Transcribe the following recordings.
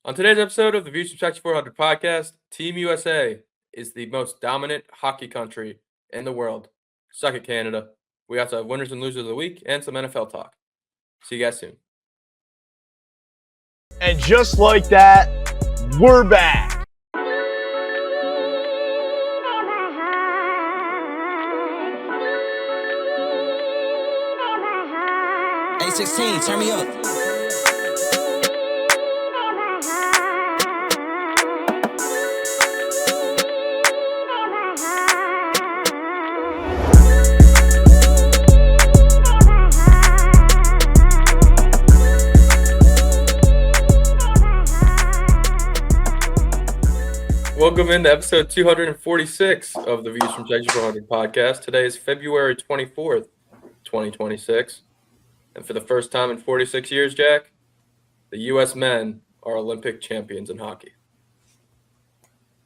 On today's episode of the Views from Section 400 podcast, Team USA is the most dominant hockey country in the world. Suck it, Canada. We also have winners and losers of the week and some NFL talk. See you guys soon. And just like that, we're back. A16, turn me up. Welcome into episode 246 of the Views from Section 400 podcast. Today is February 24th, 2026. And for the first time in 46 years, Jack, the U.S. men are Olympic champions in hockey.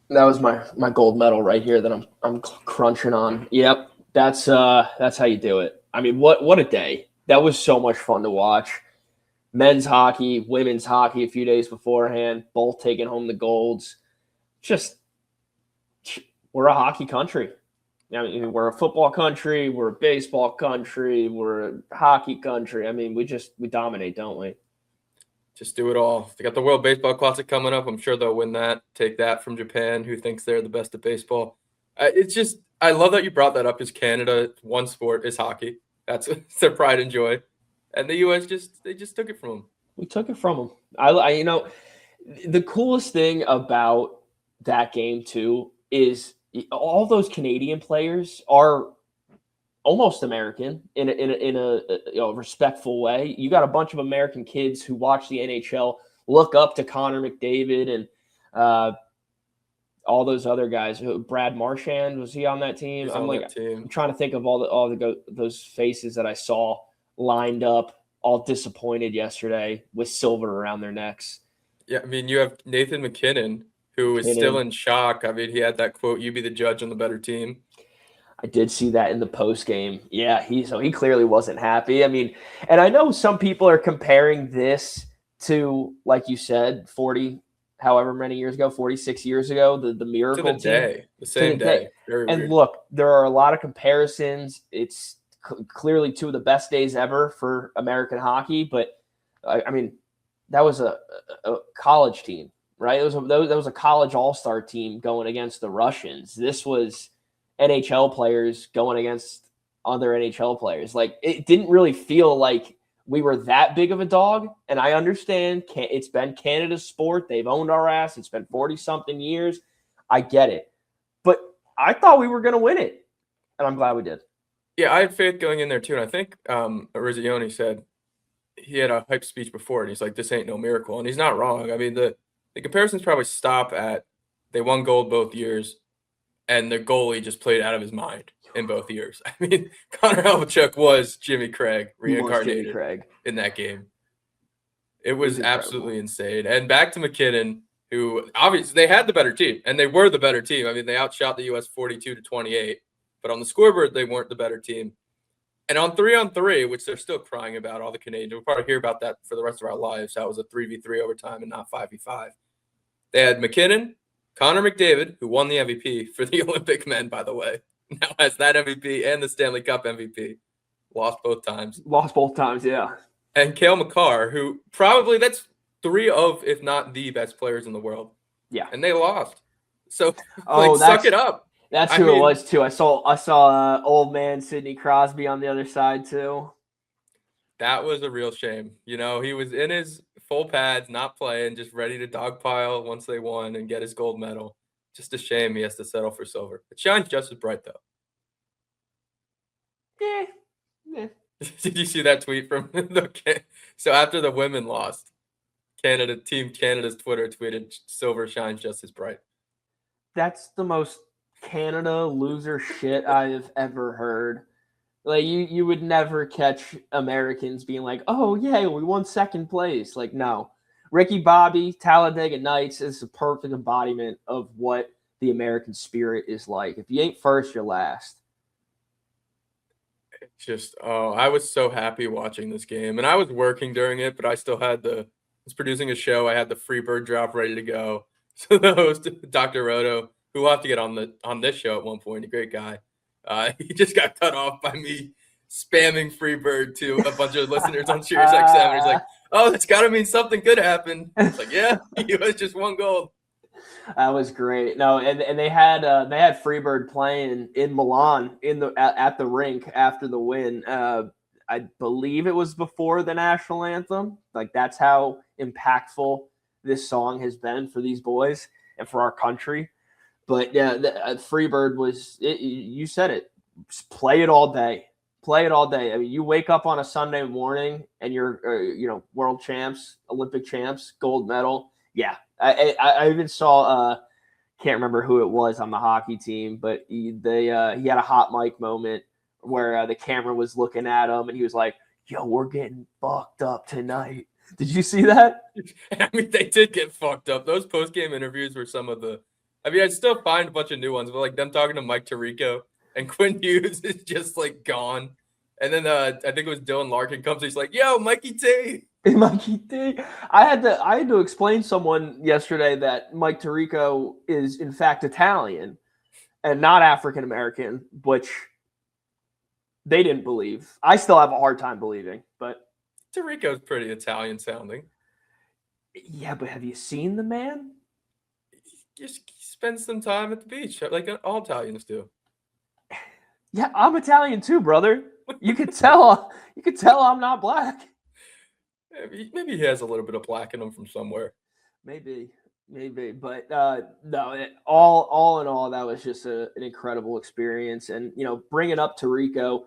That was my gold medal right here that I'm crunching on. Yep, that's how you do it. I mean, what a day. That was so much fun to watch. Men's hockey, women's hockey a few days beforehand, both taking home the golds. Just, we're a hockey country. I mean, we're a football country, we're a baseball country, we're a hockey country. I mean, we dominate, don't we? Just do it all. They got the World Baseball Classic coming up. I'm sure they'll win that. Take that from Japan, who thinks they're the best at baseball. I love that you brought that up. Is Canada one sport is hockey? That's their pride and joy, and the U.S. they just took it from them. We took it from them. I the coolest thing about that game too is all those Canadian players are almost American in a respectful way. You got a bunch of American kids who watch the NHL, look up to Connor McDavid and all those other guys. Brad Marchand, was he on that team? I'm trying to think of those faces that I saw lined up, all disappointed yesterday with silver around their necks. Yeah, I mean, you have Nathan McKinnon, who is still in shock. I mean, he had that quote, "You be the judge on the better team." I did see that in the post game. Yeah, he clearly wasn't happy. I mean, and I know some people are comparing this to, like you said, 46 years ago, the Miracle to the day, the same day. Very and weird. Look, there are a lot of comparisons. It's clearly two of the best days ever for American hockey, but I mean, that was a college team, right? That was a college all-star team going against the Russians. This was NHL players going against other NHL players. Like, it didn't really feel like we were that big of a dog. And I understand it's been Canada's sport. They've owned our ass. It's been 40-something years. I get it. But I thought we were going to win it. And I'm glad we did. Yeah, I had faith going in there too. And I think Rizzioni said he had a hype speech before, and he's like, "This ain't no miracle." And he's not wrong. I mean, the comparisons probably stop at they won gold both years, and their goalie just played out of his mind in both years. I mean, Connor Helmachuk was Jimmy Craig reincarnated in that game. It was absolutely insane. And back to McKinnon, who obviously they had the better team, and they were the better team. I mean, they outshot the U.S. 42-28, but on the scoreboard, they weren't the better team. And on 3-on-3, which they're still crying about, all the Canadians, we'll probably hear about that for the rest of our lives. That was a 3v3 overtime and not 5v5. They had McKinnon, Connor McDavid, who won the MVP for the Olympic men, by the way, now has that MVP and the Stanley Cup MVP. Lost both times, yeah. And Cale Makar, who probably that's three of, if not the best players in the world. Yeah. And they lost. So, suck it up. That's who it was, too. I saw old man Sidney Crosby on the other side, too. That was a real shame. You know, he was in his full pads, not playing, just ready to dogpile once they won and get his gold medal. Just a shame he has to settle for silver. It shines just as bright, though. Yeah. Did you see that tweet from So after the women lost, Team Canada's Twitter tweeted, "Silver shines just as bright." That's the most Canada loser shit I've ever heard. Like, you would never catch Americans being like, "Oh yeah, we won second place." Like, no. Ricky Bobby, Talladega Nights is the perfect embodiment of what the American spirit is like. If you ain't first, you're last. I was so happy watching this game, and I was working during it, but I still had the was producing a show. I had the Freebird drop ready to go. So the host, Dr. Roto, who will have to get on this show at one point, a great guy, he just got cut off by me spamming Freebird to a bunch of listeners on Sirius XM. He's like, "Oh, that's got to mean something good happened." It's like, "Yeah, he was just one goal." That was great. No, and they had Freebird playing in Milan at the rink after the win. I believe it was before the national anthem. Like, that's how impactful this song has been for these boys and for our country. But yeah, Freebird was. You said it. Just play it all day. Play it all day. I mean, you wake up on a Sunday morning and you're, world champs, Olympic champs, gold medal. Yeah, I even saw. Can't remember who it was on the hockey team, but he had a hot mic moment where the camera was looking at him and he was like, "Yo, we're getting fucked up tonight." Did you see that? I mean, they did get fucked up. Those post-game interviews were some of the. I mean, I'd still find a bunch of new ones, but like them talking to Mike Tirico and Quinn Hughes is just like gone. And then I think it was Dylan Larkin comes. He's like, "Yo, Mikey T." Mikey T. I had to explain to someone yesterday that Mike Tirico is in fact Italian and not African American, which they didn't believe. I still have a hard time believing, but Tirico's pretty Italian sounding. Yeah, but have you seen the man? Just spend some time at the beach, like all Italians do. Yeah, I'm Italian too, brother. You could tell. I'm not black. Maybe he has a little bit of black in him from somewhere. Maybe. But no. All in all, that was just an incredible experience. And bringing up Tirico,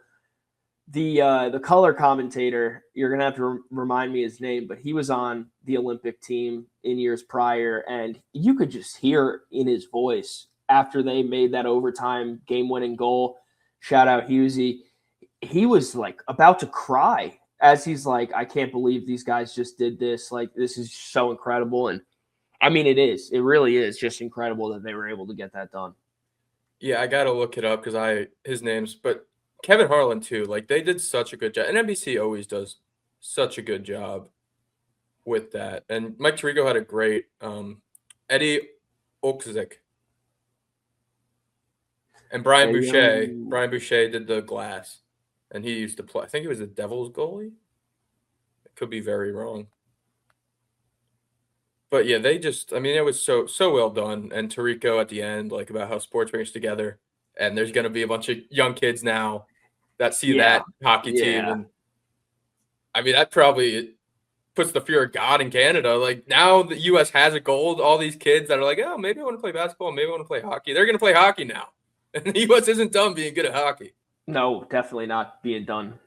the color commentator, you're gonna have to remind me his name, but he was on the Olympic team in years prior, and you could just hear in his voice after they made that overtime game-winning goal. Shout out Husey. He was like about to cry as he's like, "I can't believe these guys just did this. Like, this is so incredible." And I mean, it is. It really is just incredible that they were able to get that done. Yeah, I gotta look it up because his name's, but Kevin Harlan too. Like, they did such a good job, and NBC always does such a good job with that. And Mike Tirico had a great Eddie Okzik and Brian Boucher. Brian Boucher did the glass, and he used to play. I think he was the Devils goalie. I could be very wrong. But yeah, it was so well done. And Tirico at the end, like about how sports brings together. And there's going to be a bunch of young kids now that see that hockey team. And I mean, that probably puts the fear of God in Canada. Like, now the U.S. has a gold. All these kids that are like, "Oh, maybe I want to play basketball. Maybe I want to play hockey." They're going to play hockey now. And the U.S. isn't done being good at hockey. No, definitely not being done.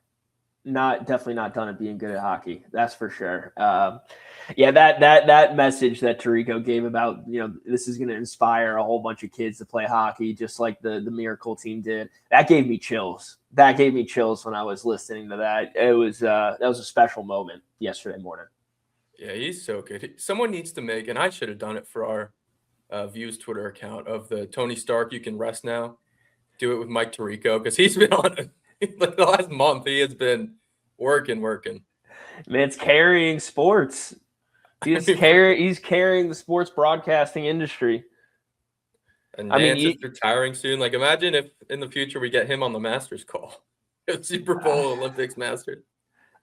Definitely not done at being good at hockey. That's for sure. That message that Tirico gave about, this is going to inspire a whole bunch of kids to play hockey, just like the Miracle team did. That gave me chills. When I was listening to that. It was that was a special moment yesterday morning. Yeah, he's so good. Someone needs to make, and I should have done it for our Views Twitter account, of the Tony Stark "You Can Rest Now." Do it with Mike Tirico, because he's been on like the last month. He has been working. Man's carrying sports. He's carrying the sports broadcasting industry. And Nance is retiring soon. Like, imagine if in the future we get him on the Masters call. Super Bowl, Olympics, Masters.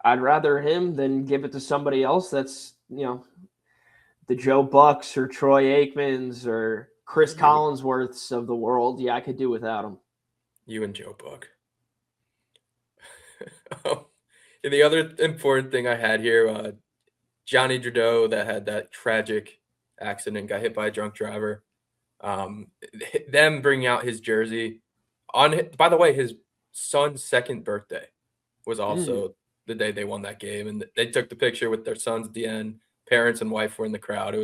I'd rather him than give it to somebody else that's, the Joe Bucks or Troy Aikmans or Chris Collinsworths of the world. Yeah, I could do without him. You and Joe Buck. And the other important thing I had here, Johnny Trudeau, that had that tragic accident, got hit by a drunk driver. Them bringing out his jersey by the way, his son's second birthday was also the day they won that game, and they took the picture with their sons at the end. Parents and wife were in the crowd.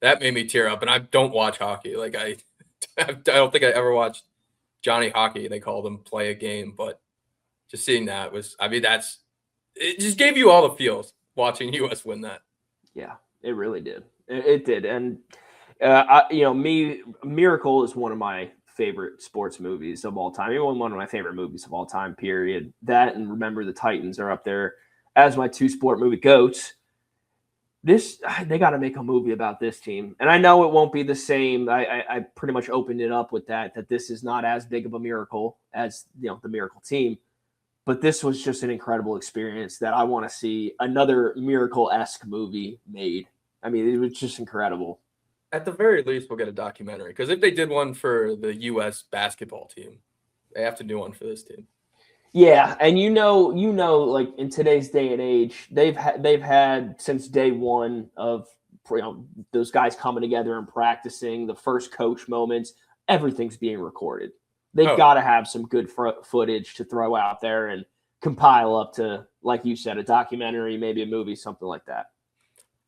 That made me tear up. And I don't watch hockey. Like, I don't think I ever watched Johnny Hockey, they called him, play a game, but just seeing that it just gave you all the feels watching US win that. Yeah, it really did. It did. And, Miracle is one of my favorite sports movies of all time. Even one of my favorite movies of all time, period. That and Remember the Titans are up there as my two sport movie goats. They got to make a movie about this team, and I know it won't be the same. I pretty much opened it up with that this is not as big of a miracle as the Miracle team, but this was just an incredible experience that I want to see another Miracle-esque movie made. I mean, it was just incredible. At the very least, we'll get a documentary, because if they did one for the U.S. basketball team, they have to do one for this team. Yeah, and like in today's day and age, they've had since day one of those guys coming together and practicing, the first coach moments, everything's being recorded. They've got to have some good footage to throw out there and compile up to, like you said, a documentary, maybe a movie, something like that.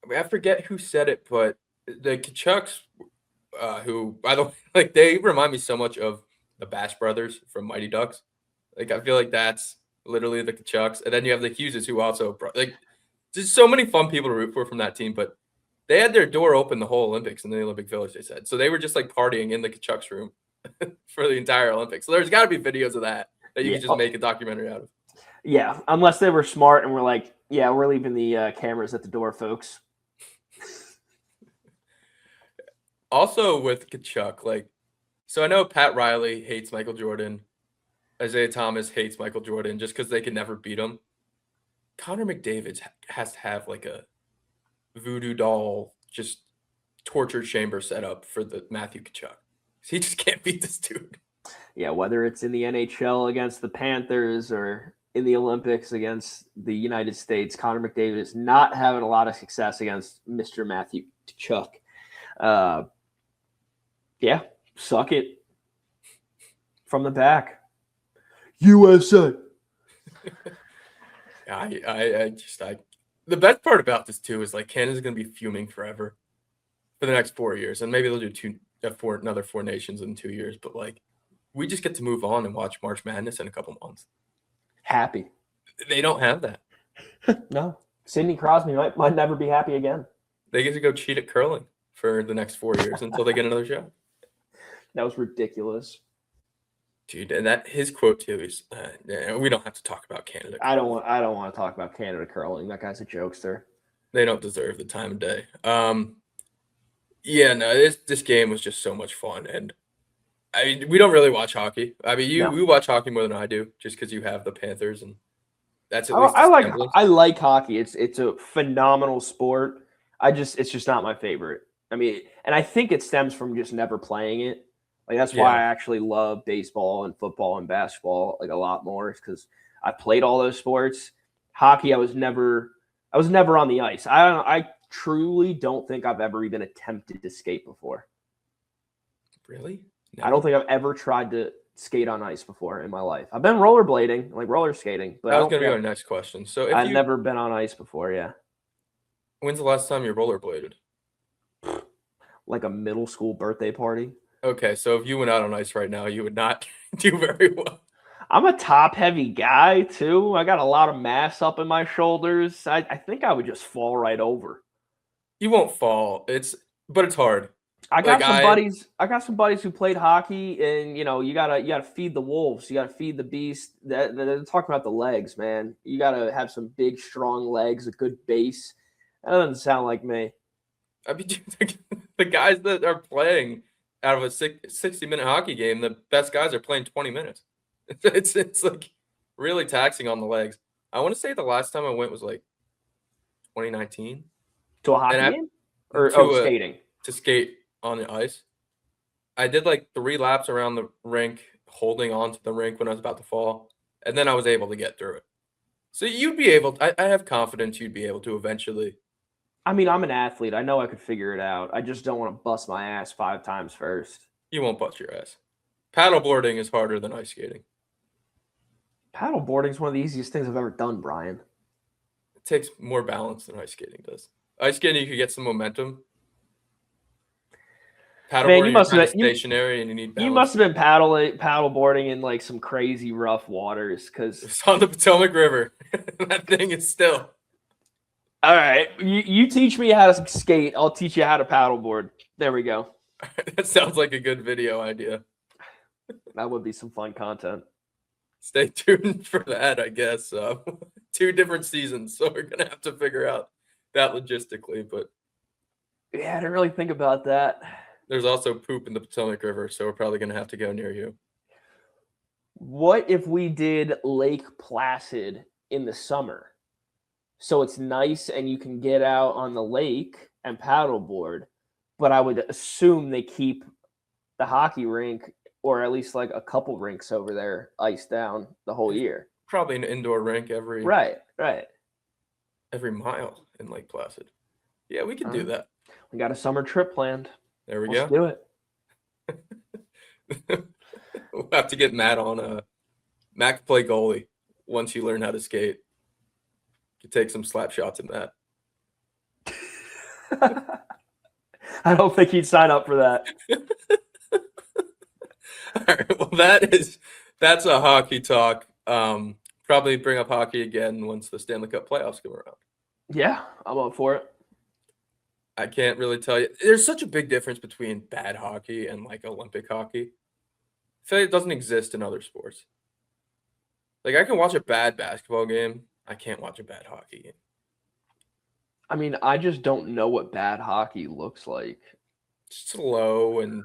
I mean, I forget who said it, but the Kachucks, who, by the way, like, they remind me so much of the Bash Brothers from Mighty Ducks. Like, I feel like that's literally the Kachucks. And then you have the Hugheses, who also, like, there's so many fun people to root for from that team. But they had their door open the whole Olympics in the Olympic Village, they said. So they were just, like, partying in the Kachucks room for the entire Olympics. So there's got to be videos of that you can just make a documentary out of. Yeah, unless they were smart and were like, yeah, we're leaving the cameras at the door, folks. Also with Kachuk, like, so I know Pat Riley hates Michael Jordan. Isaiah Thomas hates Michael Jordan just because they could never beat him. Connor McDavid has to have like a voodoo doll, just torture chamber set up for the Matthew Kachuk. He just can't beat this dude. Yeah, whether it's in the NHL against the Panthers or in the Olympics against the United States, Connor McDavid is not having a lot of success against Mr. Matthew Kachuk. Yeah, suck it from the back. USA. The best part about this too is like Canada's going to be fuming forever for the next 4 years, and maybe they'll do another 4 nations in 2 years. But like, we just get to move on and watch March Madness in a couple months. Happy. They don't have that. No, Sidney Crosby might never be happy again. They get to go cheat at curling for the next 4 years until they get another job. That was ridiculous. Dude, and that his quote too is, we don't have to talk about Canada. I don't want to talk about Canada curling. That guy's a jokester. They don't deserve the time of day. Yeah, no, this game was just so much fun, and I mean, we don't really watch hockey. I mean, we watch hockey more than I do, just because you have the Panthers, and that's at least. I like hockey. It's a phenomenal sport. It's just not my favorite. I mean, and I think it stems from just never playing it. Like, that's why I actually love baseball and football and basketball like a lot more, because I played all those sports. Hockey, I was never on the ice. I truly don't think I've ever even attempted to skate before. Really? No. I don't think I've ever tried to skate on ice before in my life. I've been rollerblading, like roller skating, but that was going to be our next question. So I've never been on ice before. Yeah. When's the last time you rollerbladed? Like a middle school birthday party. Okay, so if you went out on ice right now, you would not do very well. I'm a top-heavy guy, too. I got a lot of mass up in my shoulders. I think I would just fall right over. You won't fall. But it's hard. I got some buddies who played hockey, and you gotta feed the wolves. You gotta feed the beast. They're talking about the legs, man. You gotta have some big, strong legs, a good base. That doesn't sound like me. I mean, the guys that are playing out of a 60-minute hockey game, the best guys are playing 20 minutes. It's like really taxing on the legs. I want to say the last time I went was like 2019. To a hockey game? Or skating? To skate on the ice. I did like 3 laps around the rink, holding on to the rink when I was about to fall, and then I was able to get through it. So you'd be able – I have confidence you'd be able to eventually. I mean, I'm an athlete. I know I could figure it out. I just don't want to bust my ass 5 times first. You won't bust your ass. Paddleboarding is harder than ice skating. Paddleboarding is one of the easiest things I've ever done, Brian. It takes more balance than ice skating does. Ice skating, you could get some momentum. Paddleboarding, you must have been stationary, and you need balance. You must have been paddleboarding in like some crazy rough waters, because it's on the Potomac River. That thing is still. All right, you teach me how to skate. I'll teach you how to paddleboard. There we go. That sounds like a good video idea. That would be some fun content. Stay tuned for that, I guess. 2 different seasons, so we're gonna have to figure out that logistically, but Yeah, I didn't really think about that. there's also poop in the Potomac River, so we're probably going to have to go near you. What if we did Lake Placid in the summer? So it's nice and you can get out on the lake and paddleboard, but I would assume they keep the hockey rink or at least like a couple rinks over there iced down the whole year. Probably an indoor rink every Right. every mile in Lake Placid. Yeah, we can do that. We got a summer trip planned. There we Let's go. do it. We'll have to get Matt on. Matt can play goalie once you learn how to skate. You take some slap shots in that. I don't think he'd sign up for that. All right, well, that's a hockey talk. Probably bring up hockey again once the Stanley Cup playoffs come around. Yeah, I'm up for it. I can't really tell you. There's such a big difference between bad hockey and like Olympic hockey. I feel like it doesn't exist in other sports. Like I can watch a bad basketball game. I can't watch a bad hockey game. I mean, I just don't know what bad hockey looks like. Slow and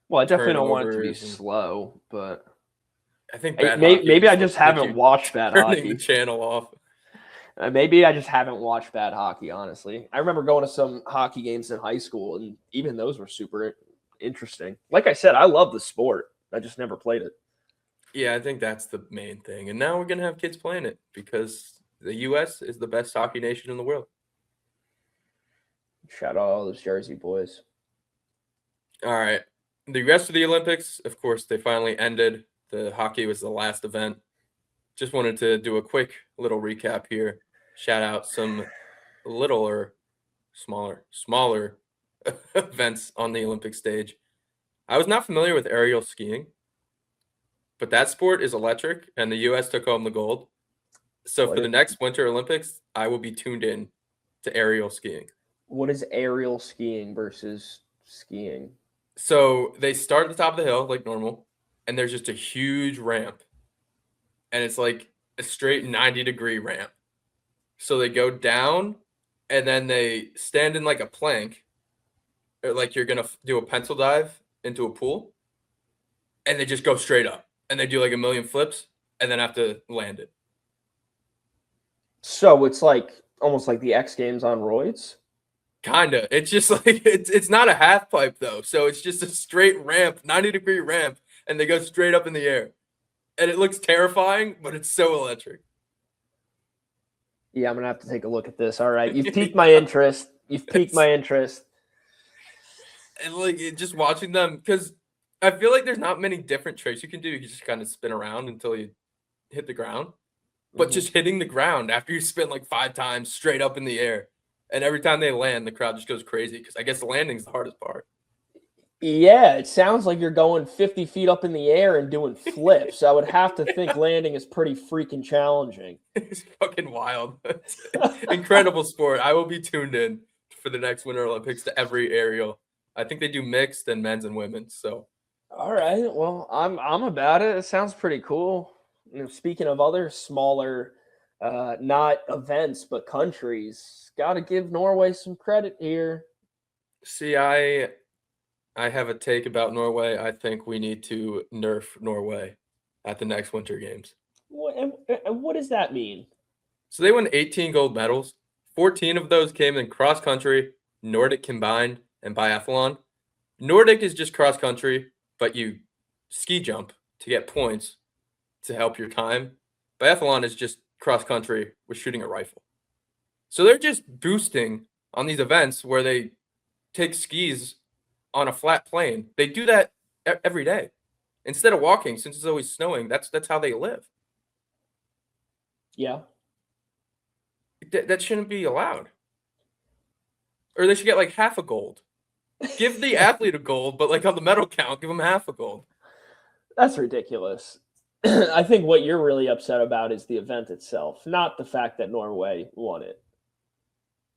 Well, I definitely don't want it to be turnovers and- slow, but I think bad maybe hockey I is just like haven't you watched bad turning hockey. the channel off. Maybe I just haven't watched bad hockey, honestly. I remember going to some hockey games in high school, and even those were super interesting. Like I said, I love the sport. I just never played it. Yeah, I think that's the main thing. And now we're going to have kids playing it because the U.S. is the best hockey nation in the world. Shout out all those Jersey boys. All right. The rest of the Olympics, of course, they finally ended. The hockey was the last event. Just wanted to do a quick little recap here. Shout out some smaller events on the Olympic stage. I was not familiar with aerial skiing, but that sport is electric, and the U.S. took home the gold. So for the next Winter Olympics, I will be tuned in to aerial skiing. What is aerial skiing versus skiing? So they start at the top of the hill like normal, and there's just a huge ramp. And it's like a straight 90-degree ramp. So they go down, and then they stand in like a plank, or like you're going to do a pencil dive into a pool, and they just go straight up. And they do like a million flips, and then have to land it. So it's like almost like the X Games on roids? Kinda. It's just like it's not a half pipe though. So it's just a straight ramp, 90-degree ramp, and they go straight up in the air. And it looks terrifying, but it's so electric. Yeah, I'm going to have to take a look at this. All right. You've piqued my interest. And like just watching them, because I feel like there's not many different tricks you can do. You can just kind of spin around until you hit the ground. But just hitting the ground after you spin like 5 times straight up in the air. And every time they land, the crowd just goes crazy because I guess the landing's the hardest part. Yeah, it sounds like you're going 50 feet up in the air and doing flips. I would have to think landing is pretty freaking challenging. It's fucking wild. Incredible sport. I will be tuned in for the next Winter Olympics to every aerial. I think they do mixed and men's and women's. So, all right. Well, I'm about it. It sounds pretty cool. You know, speaking of other smaller, not events but countries, got to give Norway some credit here. See, I have a take about Norway. I think we need to nerf Norway at the next Winter Games. What does that mean? So they won 18 gold medals. 14 of those came in cross country, Nordic combined, and biathlon. Nordic is just cross country, but you ski jump to get points to help your time. Biathlon is just cross country with shooting a rifle. So they're just boosting on these events where they take skis on a flat plane. They do that every day. Instead of walking, since it's always snowing, that's how they live. Yeah. That shouldn't be allowed. Or they should get like half a gold. Give the athlete a gold, but like on the medal count, give them half a gold. That's ridiculous. I think what you're really upset about is the event itself, not the fact that Norway won it.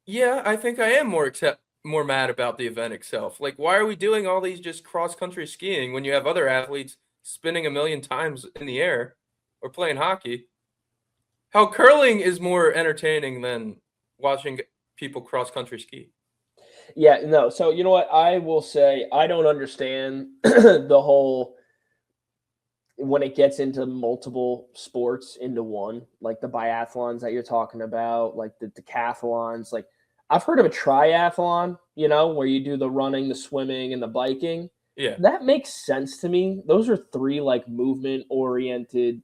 Yeah, I think I am more mad about the event itself. Like, why are we doing all these just cross-country skiing when you have other athletes spinning a million times in the air or playing hockey? How curling is more entertaining than watching people cross-country ski. Yeah, no. So you know what? I will say I don't understand the whole when it gets into multiple sports into one, like the biathlons that you're talking about, like the decathlons. Like I've heard of a triathlon, where you do the running, the swimming, and the biking. Yeah. That makes sense to me. Those are three like movement oriented,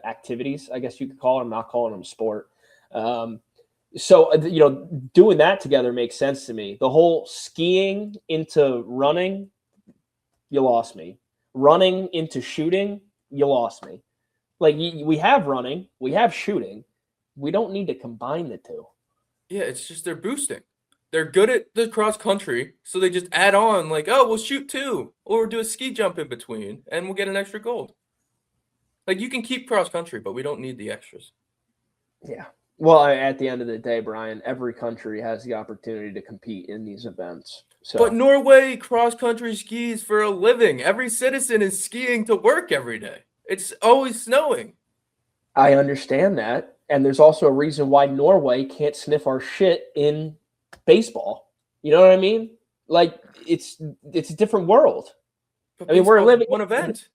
activities, I guess you could call it. I'm not calling them sport. So doing that together makes sense to me. The whole skiing into running, you lost me. Running into shooting, you lost me. Like we have running, we have shooting. We don't need to combine the two. Yeah, it's just they're boosting. They're good at the cross country, so they just add on like, oh, we'll shoot too, or do a ski jump in between, and we'll get an extra gold. Like you can keep cross country, but we don't need the extras. Yeah. Well, at the end of the day, Brian, every country has the opportunity to compete in these events. So, But Norway cross-country skis for a living. Every citizen is skiing to work every day. It's always snowing. I understand that. And there's also a reason why Norway can't sniff our shit in baseball. You know what I mean? Like it's a different world. But I mean, we're baseball's living one event.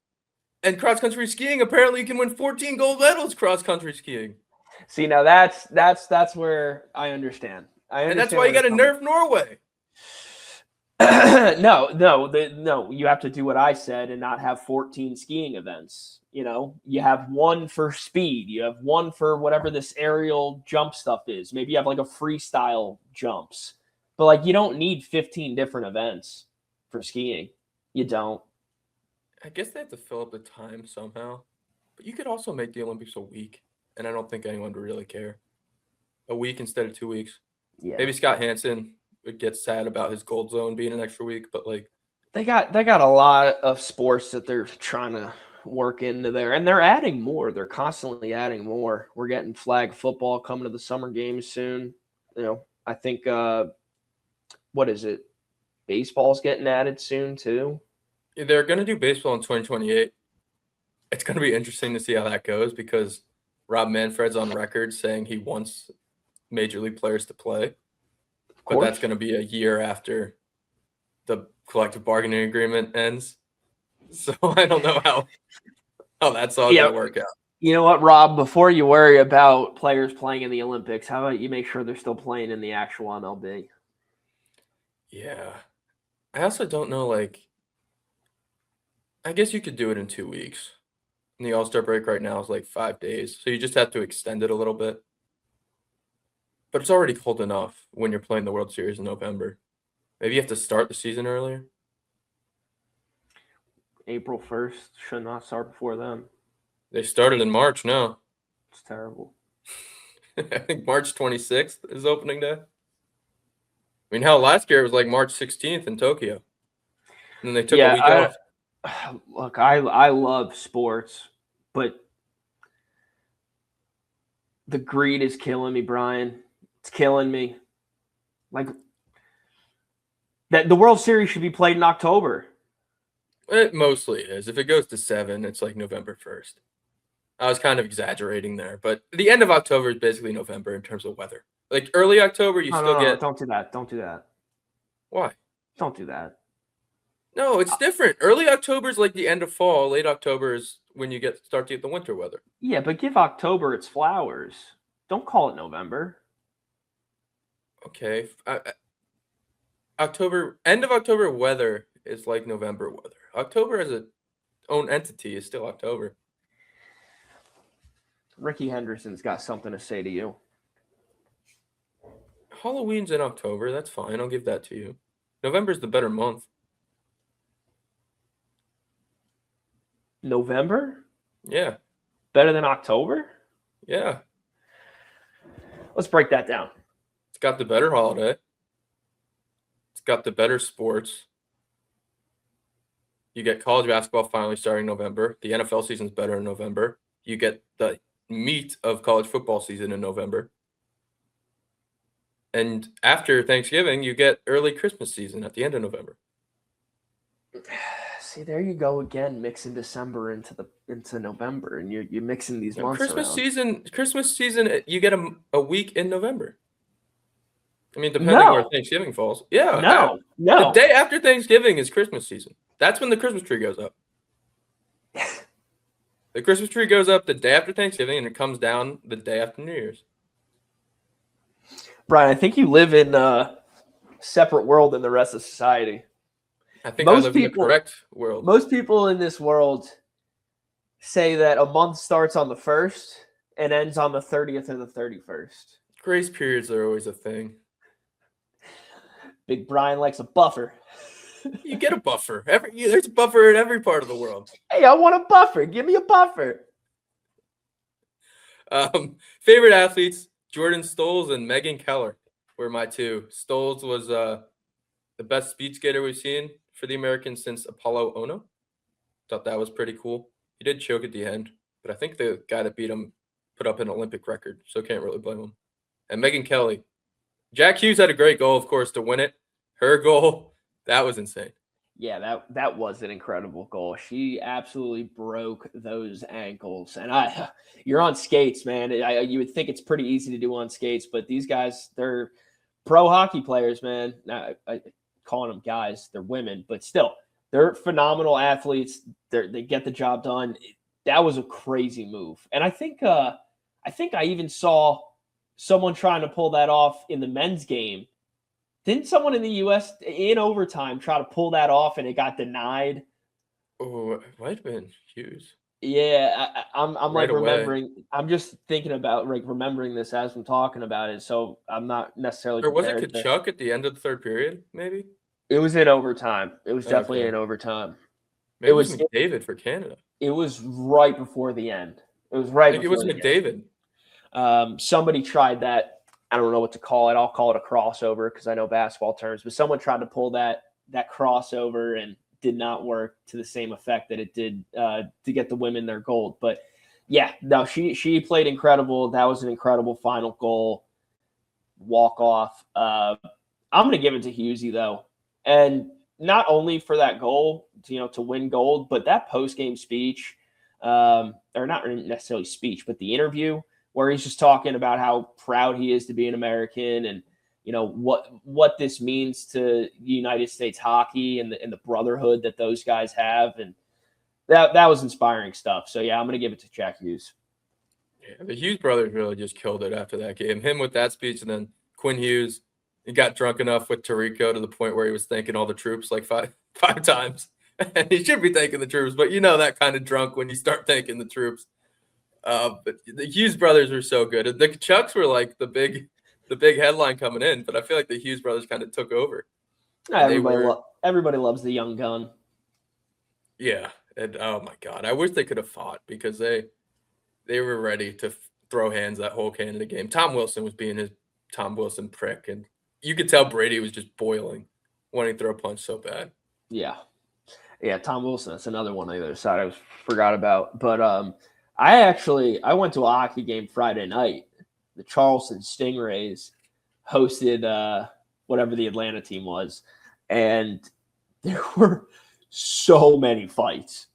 And cross-country skiing, apparently you can win 14 gold medals cross-country skiing. See, now that's where I understand. And that's why you got to nerf Norway. No. You have to do what I said and not have 14 skiing events. You have one for speed. You have one for whatever this aerial jump stuff is. Maybe you have like a freestyle jumps. But like you don't need 15 different events for skiing. You don't. I guess they have to fill up the time somehow. But you could also make the Olympics a week. And I don't think anyone would really care. A week instead of 2 weeks. Yeah. Maybe Scott Hansen would get sad about his gold zone being an extra week, but like they got a lot of sports that they're trying to work into there, and they're adding more. They're constantly adding more. We're getting flag football coming to the summer games soon. I think what is it? Baseball's getting added soon too. they're going to do baseball in 2028. It's going to be interesting to see how that goes because Rob Manfred's on record saying he wants major league players to play. But that's going to be a year after the collective bargaining agreement ends. So I don't know how that's all going to work out. You know what, Rob? Before you worry about players playing in the Olympics, how about you make sure they're still playing in the actual MLB? Yeah. I also don't know, I guess you could do it in 2 weeks. And the All-Star break right now is 5 days. So you just have to extend it a little bit. But it's already cold enough when you're playing the World Series in November. Maybe you have to start the season earlier. April 1st should not start before then. They started in March now. It's terrible. I think March 26th is opening day. I mean, hell, last year it was March 16th in Tokyo. And then they took a week off. Look, I love sports, but the greed is killing me, Brian. It's killing me. That the World Series should be played in October. It mostly is. If it goes to 7, it's November 1st. I was kind of exaggerating there, but the end of October is basically November in terms of weather. Early October, you still get. Don't do that. Don't do that. Why? Don't do that. No, it's different. Early October is the end of fall. Late October is when you start to get the winter weather. Yeah, but give October its flowers. Don't call it November. Okay. End of October weather is like November weather. October as its own entity is still October. Ricky Henderson's got something to say to you. Halloween's in October. That's fine. I'll give that to you. November's the better month. November? Yeah. Better than October? Yeah. Let's break that down. It's got the better holiday. It's got the better sports. You get college basketball finally starting in November. The NFL season's better in November. You get the meat of college football season in November. And after Thanksgiving, you get early Christmas season at the end of November. See, there you go again, mixing December into November, and you're mixing these months Christmas around. season, you get a week in November. I mean, depending where No, Thanksgiving falls. Yeah, no, the no. day after Thanksgiving is Christmas season. That's when the Christmas tree goes up. The Christmas tree goes up the day after Thanksgiving, and it comes down the day after New Year's. Brian, I think you live in a separate world than the rest of society. I think I live in the correct world. Most people in this world say that a month starts on the 1st and ends on the 30th or the 31st. Grace periods are always a thing. Big Brian likes a buffer. You get a buffer. There's a buffer in every part of the world. Hey, I want a buffer. Give me a buffer. Favorite athletes, Jordan Stolz and Megan Keller were my two. Stolz was the best speed skater we've seen for the Americans since Apollo Ono. Thought that was pretty cool. He did choke at the end, but I think the guy that beat him put up an Olympic record, so can't really blame him. And Megan Kelly. Jack Hughes had a great goal, of course, to win it. Her goal, that was insane. Yeah, that was an incredible goal. She absolutely broke those ankles. And you're on skates, man. You would think it's pretty easy to do on skates, but these guys, they're pro hockey players, man. Now, calling them guys, they're women, but still, they're phenomenal athletes. They get the job done. That was a crazy move. And I think I even saw someone trying to pull that off in the men's game. Didn't someone in the U.S. in overtime try to pull that off and it got denied? Oh, it might have been Hughes. Yeah, I'm Right like away. remembering. I'm just thinking about like remembering this as I'm talking about it. So I'm not necessarily. Or was it prepared to- Kachuk at the end of the third period, maybe? It was in overtime. It was definitely Okay. in overtime. Maybe it was McDavid for Canada. It was right before the end. It was right I think it before was the end. McDavid. Somebody tried that. I don't know what to call it. I'll call it a crossover because I know basketball terms. But someone tried to pull that crossover and did not work to the same effect that it did to get the women their gold. But yeah, no, she played incredible. That was an incredible final goal, walk off. I'm going to give it to Hughesy though, and not only for that goal, to win gold, but that post game speech, or not necessarily speech, but the interview where he's just talking about how proud he is to be an American and what this means to United States hockey and the brotherhood that those guys have, and that was inspiring stuff. So yeah, I'm gonna give it to Jack Hughes. Yeah, the Hughes brothers really just killed it after that game. Him with that speech, and then Quinn Hughes, he got drunk enough with Tirico to the point where he was thanking all the troops like five times. And he should be thanking the troops, but that kind of drunk when you start thanking the troops. But the Hughes brothers were so good. The Kachucks were like the big headline coming in, but I feel like the Hughes brothers kind of took over. Everybody loves the young gun. Yeah, and oh my God, I wish they could have fought because they were ready to throw hands that whole Canada game. Tom Wilson was being his Tom Wilson prick, and you could tell Brady was just boiling, wanting to throw a punch so bad. Yeah, Tom Wilson. That's another one on the other side I forgot about, but I went to a hockey game Friday night. The Charleston Stingrays hosted whatever the Atlanta team was, and there were so many fights.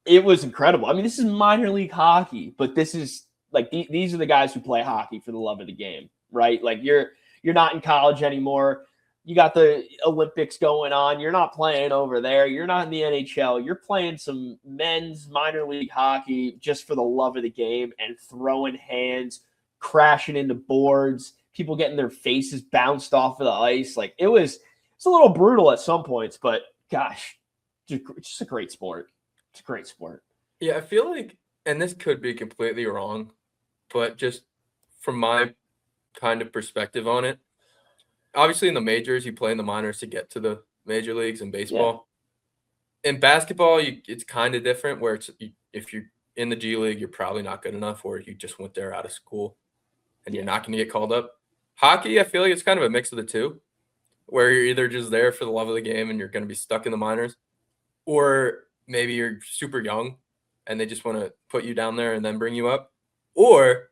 It was incredible. I mean, this is minor league hockey, but this is like these are the guys who play hockey for the love of the game, right? Like you're not in college anymore. You got the Olympics going on. You're not playing over there. You're not in the NHL. You're playing some men's minor league hockey just for the love of the game and throwing hands, crashing into boards, people getting their faces bounced off of the ice. Like it's a little brutal at some points, but gosh, it's just a great sport. It's a great sport. Yeah, I feel like, and this could be completely wrong, but just from my kind of perspective on it, obviously in the majors, you play in the minors to get to the major leagues in baseball. Yeah. In basketball, it's kind of different where if you're in the G League, you're probably not good enough, or you just went there out of school and you're not going to get called up. Hockey, I feel like it's kind of a mix of the two, where you're either just there for the love of the game and you're going to be stuck in the minors, or maybe you're super young and they just want to put you down there and then bring you up. Or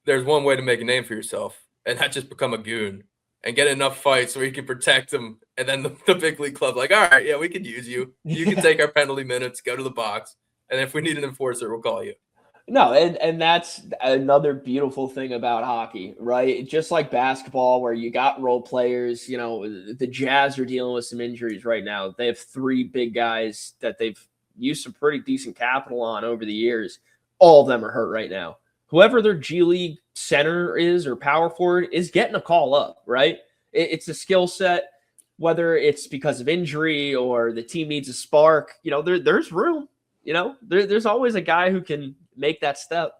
there's one way to make a name for yourself, and that's just become a goon and get enough fights where he can protect him. And then the big league club, like, all right, yeah, we can use you. You can take our penalty minutes, go to the box. And if we need an enforcer, we'll call you. No, and that's another beautiful thing about hockey, right? Just like basketball, where you got role players, the Jazz are dealing with some injuries right now. They have 3 big guys that they've used some pretty decent capital on over the years. All of them are hurt right now. Whoever their G League center is or power forward is getting a call up, right? It's a skill set, whether it's because of injury or the team needs a spark. There's room. There's always a guy who can make that step.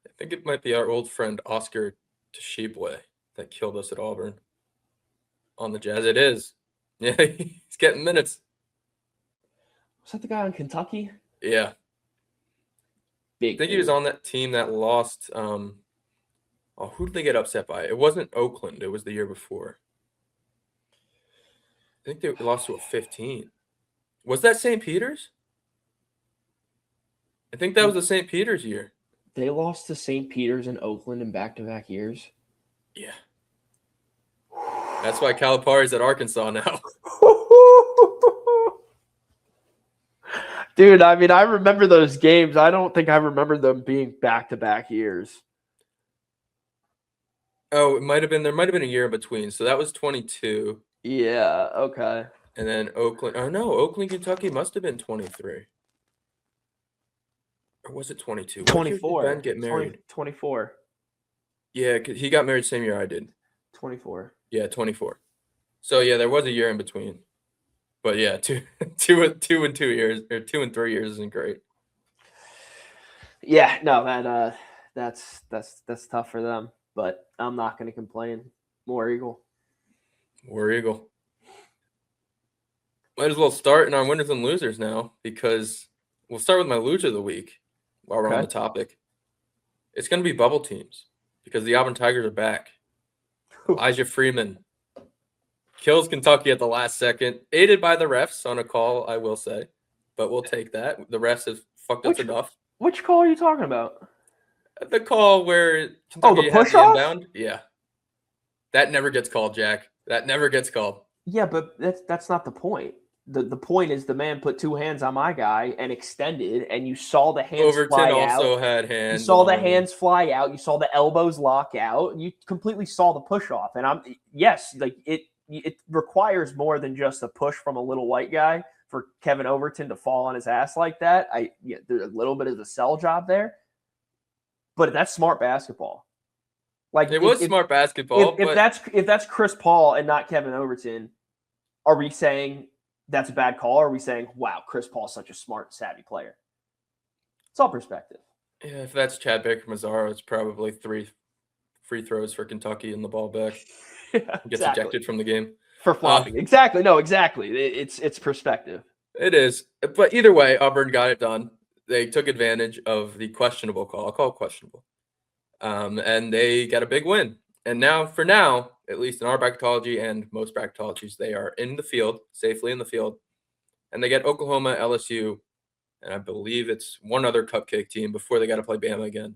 I think it might be our old friend Oscar Tshiebwe that killed us at Auburn on the Jazz. It is. Yeah, he's getting minutes. Was that the guy in Kentucky? Yeah. Big. I think he was on that team that lost. Who did they get upset by? It wasn't Oakland. It was the year before. I think they lost to a 15. Was that St. Peter's? I think that was the St. Peter's year. They lost to St. Peter's and Oakland in back-to-back years. Yeah. That's why Calipari's at Arkansas now. Dude, I mean, I remember those games. I don't think I remember them being back-to-back years. Oh, there might have been a year in between. So that was 22. Yeah, okay. And then Oakland. Oh, no, Oakland, Kentucky must have been 23. Or was it 22? 24. When did Ben get married? 24. Yeah, he got married same year I did. 24. Yeah, 24. So yeah, there was a year in between. But yeah, two and 2 years or 2 and 3 years isn't great. Yeah, no, that's tough for them. But I'm not going to complain. More Eagle. War Eagle. Might as well start in our winners and losers now, because we'll start with my loser of the week while we're on the topic. It's going to be bubble teams, because the Auburn Tigers are back. Elijah Freeman kills Kentucky at the last second, aided by the refs on a call, I will say. But we'll take that. The refs have fucked us enough. Which call are you talking about? The call where Kentucky the had push the off? inbound? Yeah. That never gets called, Jack. That never gets called. Yeah, but that's not the point. The point is the man put 2 hands on my guy and extended, and you saw the hands fly Overton out. also had hands. You saw the hands fly out. You saw the elbows lock out. You completely saw the push off. And it requires more than just a push from a little white guy for Kevin Overton to fall on his ass like that. There's a little bit of the sell job there, but that's smart basketball. Like it was smart basketball. If that's Chris Paul and not Kevin Overton, are we saying that's a bad call? Or are we saying, wow, Chris Paul's such a smart, savvy player? It's all perspective. Yeah, if that's Chad Baker-Mazaro, it's probably 3 free throws for Kentucky and the ball back. Yeah, Gets ejected from the game. For flopping. Exactly. No, exactly. It's perspective. It is. But either way, Auburn got it done. They took advantage of the questionable call. I'll call it questionable. And they got a big win. And for now, at least in our bracketology and most bracketologies, they are in the field, safely in the field. And they get Oklahoma, LSU, and I believe it's one other cupcake team before they got to play Bama again.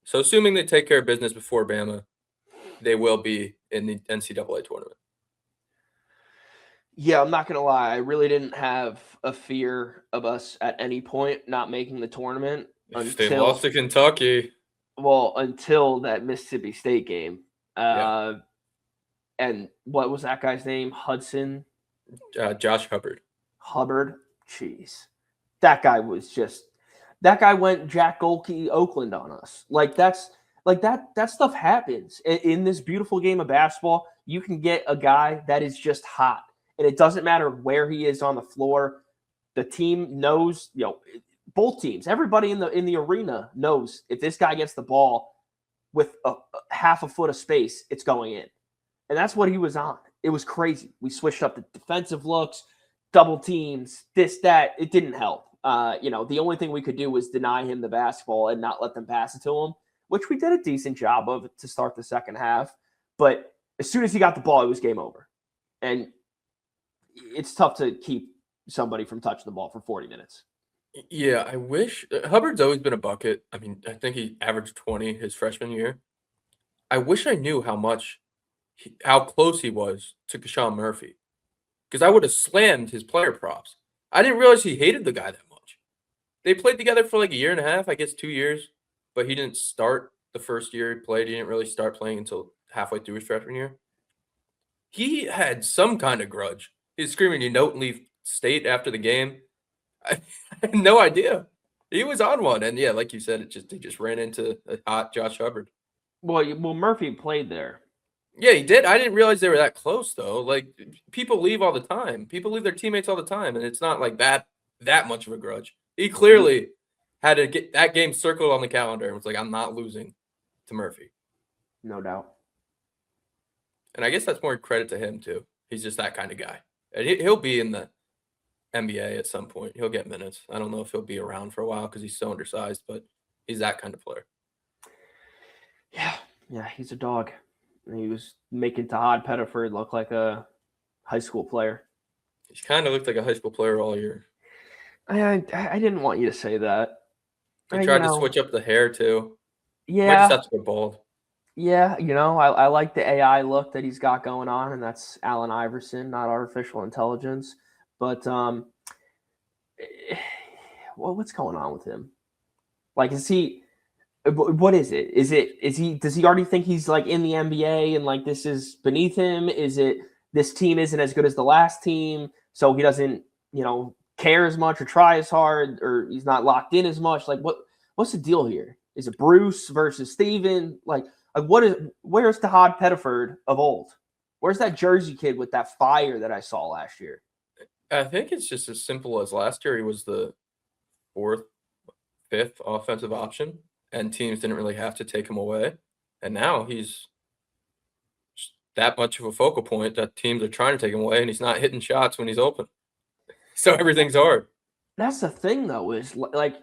So assuming they take care of business before Bama, they will be in the NCAA tournament. Yeah, I'm not going to lie. I really didn't have a fear of us at any point not making the tournament. If they lost to Kentucky. Well, until that Mississippi State game. And what was that guy's name? Hudson? Josh Hubbard. Hubbard? Jeez. That guy went Jack Golke Oakland on us. That stuff happens. In this beautiful game of basketball, you can get a guy that is just hot. And it doesn't matter where he is on the floor. The team knows, both teams, everybody in the arena knows if this guy gets the ball with a half a foot of space, it's going in. And that's what he was on. It was crazy. We switched up the defensive looks, double teams, this, that. It didn't help. The only thing we could do was deny him the basketball and not let them pass it to him, which we did a decent job of to start the second half. But as soon as he got the ball, it was game over. And it's tough to keep somebody from touching the ball for 40 minutes. Yeah, I wish Hubbard's always been a bucket. I mean, I think he averaged 20 his freshman year. I wish I knew how much how close he was to Kashawn Murphy, because I would have slammed his player props. I didn't realize he hated the guy that much. They played together for like a year and a half, I guess 2 years, but he didn't start the first year he played. He didn't really start playing until halfway through his freshman year. He had some kind of grudge. He was screaming, "You don't leave state" after the game. I had no idea. He was on one, and yeah, like you said, he just ran into a hot Josh Hubbard. Well, Murphy played there. Yeah, he did. I didn't realize they were that close though. Like people leave all the time. People leave their teammates all the time, and it's not like that much of a grudge. He clearly had to get that game circled on the calendar and was like, "I'm not losing to Murphy." No doubt. And I guess that's more credit to him too. He's just that kind of guy. And he'll be in the NBA at some point. He'll get minutes. I don't know if he'll be around for a while because he's so undersized, but he's that kind of player. Yeah, he's a dog. And he was making Tahad Pettiford look like a high school player. He kind of looked like a high school player all year. I didn't want you to say that. He tried to switch up the hair too. Yeah. Might just have to go bald. Yeah, I like the AI look that he's got going on, and that's Allen Iverson, not artificial intelligence. But what's going on with him? Like, is he? What is it? Is he? Does he already think he's like in the NBA and like this is beneath him? Is it this team isn't as good as the last team, so he doesn't care as much or try as hard, or he's not locked in as much? Like, what's the deal here? Is it Bruce versus Steven? Where's Tahad Pettiford of old? Where's that Jersey kid with that fire that I saw last year? I think it's just as simple as last year. He was the 4th, 5th offensive option, and teams didn't really have to take him away. And now he's just that much of a focal point that teams are trying to take him away, and he's not hitting shots when he's open. So everything's hard. That's the thing, though, is like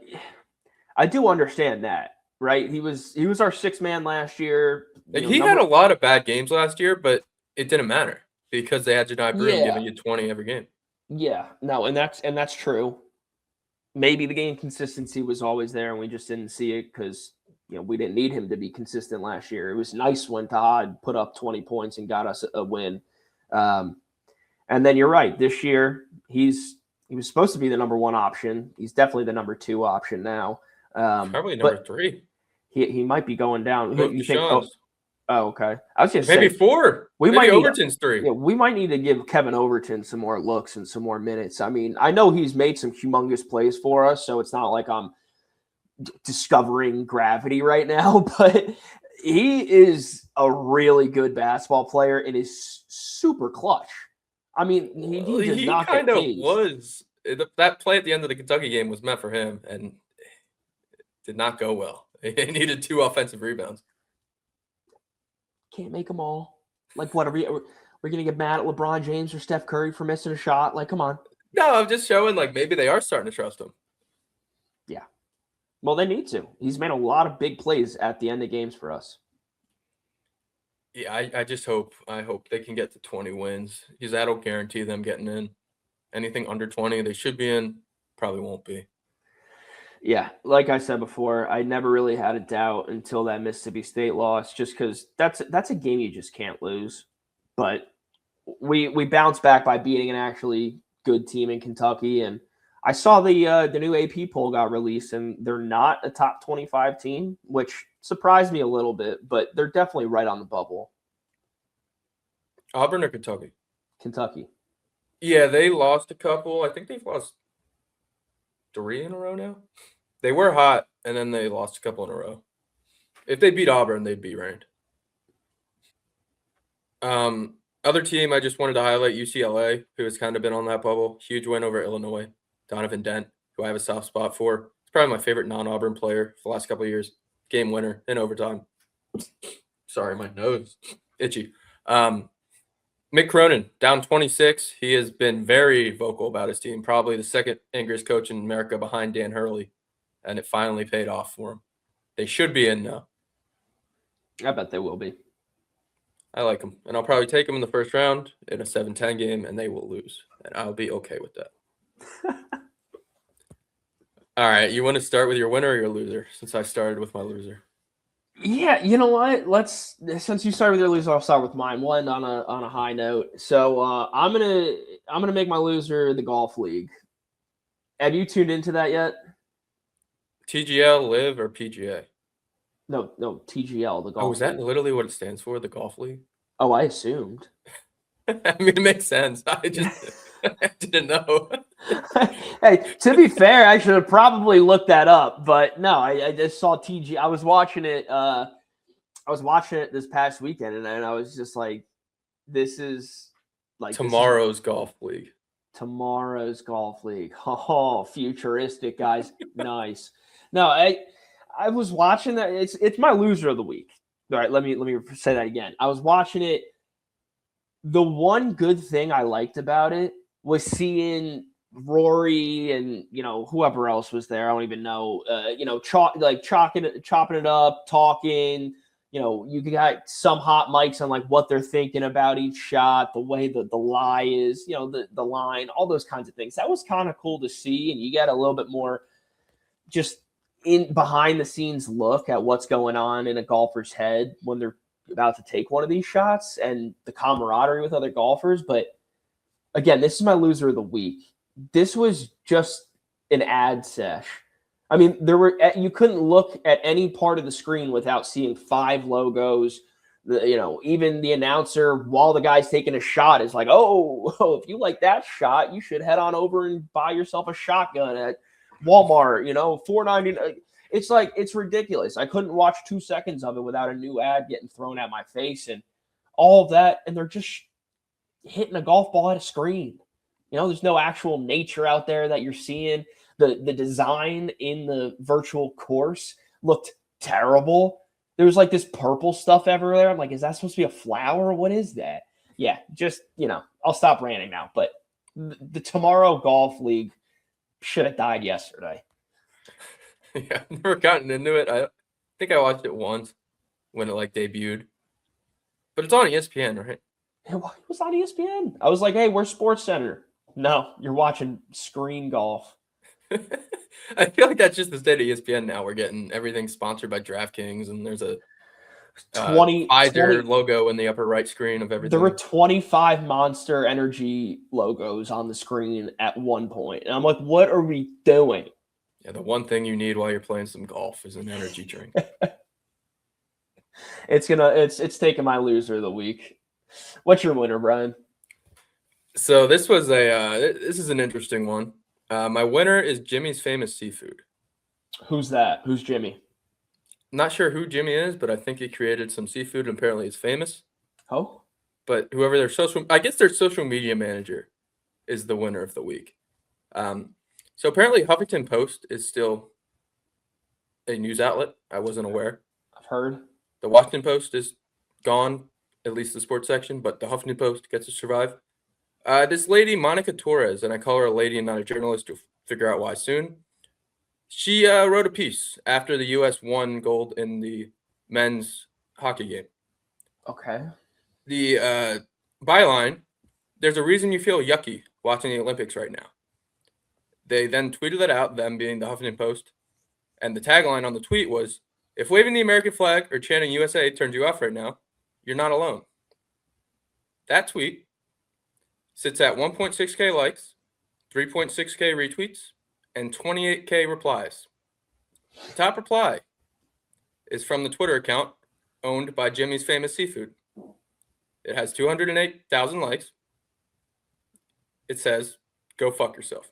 I do understand that. Right, he was our 6th man last year. He had a lot of bad games last year, but it didn't matter because they had Jedi Broome giving you 20 every game. Yeah, no, and that's true. Maybe the game consistency was always there, and we just didn't see it because we didn't need him to be consistent last year. It was nice when Todd put up 20 points and got us a win. And then you're right. This year he was supposed to be the number 1 option. He's definitely the number 2 option now. Probably number 3. He might be going down. You think? Oh, okay. I was just maybe 4. Maybe Overton's 3. Yeah, we might need to give Kevin Overton some more looks and some more minutes. I mean, I know he's made some humongous plays for us, so it's not like I'm discovering gravity right now. But he is a really good basketball player and is super clutch. I mean, he kind of was. That play at the end of the Kentucky game was meant for him, and it did not go well. He needed 2 offensive rebounds. Can't make them all. Like, what are we going to get mad at LeBron James or Steph Curry for missing a shot? Like, come on. No, I'm just showing like maybe they are starting to trust him. Yeah. Well, they need to. He's made a lot of big plays at the end of games for us. Yeah, I hope they can get to 20 wins because that'll guarantee them getting in. Anything under 20, they should be in. Probably won't be. Yeah, like I said before, I never really had a doubt until that Mississippi State loss, just because that's a game you just can't lose. But we bounced back by beating an actually good team in Kentucky, and I saw the new AP poll got released, and they're not a top 25 team, which surprised me a little bit, but they're definitely right on the bubble. Auburn or Kentucky? Kentucky. Yeah, they lost a couple. I think they've lost 3 in a row now. They were hot, and then they lost a couple in a row. If they beat Auburn, they'd be ranked. Other team I just wanted to highlight, UCLA, who has kind of been on that bubble. Huge win over Illinois. Donovan Dent, who I have a soft spot for. He's probably my favorite non-Auburn player for the last couple of years. Game winner in overtime. Sorry, my nose. Itchy. Mick Cronin, down 26. He has been very vocal about his team. Probably the second angriest coach in America behind Dan Hurley. And it finally paid off for him. They should be in now. I bet they will be. I like them. And I'll probably take them in the first round in a 7-10 game, and they will lose. And I'll be okay with that. All right. You want to start with your winner or your loser, since I started with my loser? Yeah, you know what? Since you started with your loser, I'll start with mine. One on a high note. So I'm gonna make my loser the golf league. Have you tuned into that yet? TGL, Live, or PGA? No, TGL, the Oh, golf is that league. literally what it stands for? The golf league? Oh, I assumed. I mean, it makes sense. I just I didn't know. Hey, to be fair, I should have probably looked that up, but no, I just saw TG. I was watching it. I was watching it this past weekend, and I was just like, "This is Tomorrow's golf league. tomorrow's golf league." Oh, futuristic, guys. Nice. No, I was watching that. It's my loser of the week. All right, let me say that again. I was watching it. The one good thing I liked about it was seeing Rory and whoever else was there. I don't even know. Chopping it up, talking. You got some hot mics on like what they're thinking about each shot, the way the lie is, the line, all those kinds of things. That was kind of cool to see, and you get a little bit more just in behind the scenes look at what's going on in a golfer's head when they're about to take one of these shots and the camaraderie with other golfers. But again, this is my loser of the week. This was just an ad sesh. I mean, you couldn't look at any part of the screen without seeing 5 logos. Even the announcer while the guy's taking a shot is like, oh, if you like that shot, you should head on over and buy yourself a shotgun at Walmart. $4.99. It's like, it's ridiculous. I couldn't watch 2 seconds of it without a new ad getting thrown at my face and all of that. And they're just hitting a golf ball at a screen. There's no actual nature out there that you're seeing. The design in the virtual course looked terrible. There was like this purple stuff everywhere. I'm like, is that supposed to be a flower? What is that? Yeah, just, I'll stop ranting now. But the Tomorrow Golf League should have died yesterday. Yeah, I've never gotten into it. I think I watched it once when it like debuted. But it's on ESPN, right? It was on ESPN. I was like, hey, where's Sports Center? No, you're watching screen golf. I feel like that's just the state of ESPN now. We're getting everything sponsored by DraftKings, and there's a 20 Pfizer logo in the upper right screen of everything. There were 25 Monster Energy logos on the screen at one point. And I'm like, what are we doing? Yeah, the one thing you need while you're playing some golf is an energy drink. It's taking my loser of the week. What's your winner, Brian? So this is an interesting one. My winner is Jimmy's Famous Seafood. Who's that? Who's Jimmy? Not sure who Jimmy is, but I think he created some seafood and apparently it's famous. Oh. But whoever their social media manager is the winner of the week. So apparently Huffington Post is still a news outlet. I wasn't aware. I've heard. The Washington Post is gone, at least the sports section, but the Huffington Post gets to survive. This lady, Monica Torres, and I call her a lady and not a journalist to figure out why soon. She wrote a piece after the U.S. won gold in the men's hockey game. Okay. The byline, there's a reason you feel yucky watching the Olympics right now. They then tweeted that out, them being the Huffington Post. And the tagline on the tweet was, if waving the American flag or chanting USA turns you off right now, you're not alone. That tweet sits at 1.6K likes, 3.6K retweets, and 28K replies. The top reply is from the Twitter account owned by Jimmy's Famous Seafood. It has 208,000 likes. It says, go fuck yourself.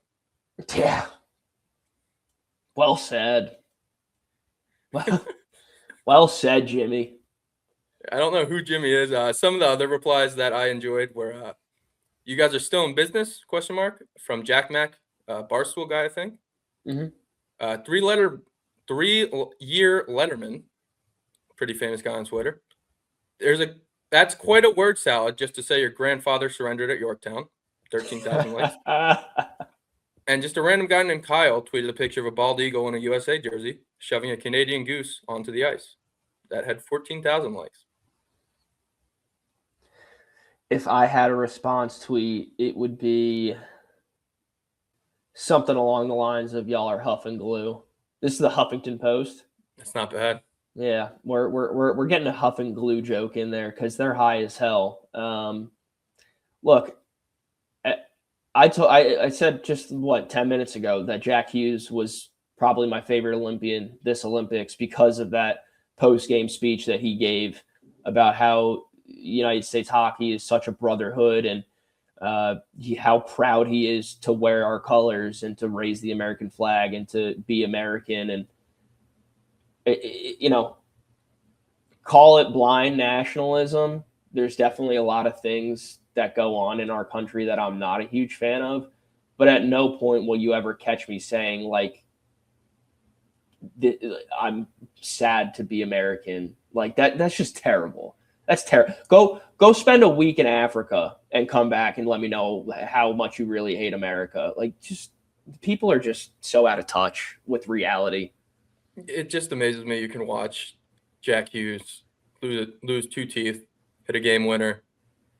Yeah. Well said. Well said, Jimmy. I don't know who Jimmy is. Some of the other replies that I enjoyed were, you guys are still in business, ? From Jack Mack, Barstool guy, I think. Mm-hmm. 3-year Letterman, pretty famous guy on Twitter. That's quite a word salad just to say your grandfather surrendered at Yorktown. 13,000 likes. And just a random guy named Kyle tweeted a picture of a bald eagle in a USA jersey shoving a Canadian goose onto the ice. That had 14,000 likes. If I had a response tweet, it would be something along the lines of y'all are huff and glue. This is the Huffington Post. That's not bad. Yeah, we're getting a huff and glue joke in there because they're high as hell. Look, I said just 10 minutes ago that Jack Hughes was probably my favorite Olympian this Olympics because of that post-game speech that he gave about how United States hockey is such a brotherhood and how proud he is to wear our colors and to raise the American flag and to be American and call it blind nationalism. There's definitely a lot of things that go on in our country that I'm not a huge fan of, but at no point will you ever catch me saying like I'm sad to be American. Like that's just terrible. That's terrible. Go spend a week in Africa and come back and let me know how much you really hate America. Like just people are just so out of touch with reality. It just amazes me you can watch Jack Hughes lose 2 teeth, hit a game winner,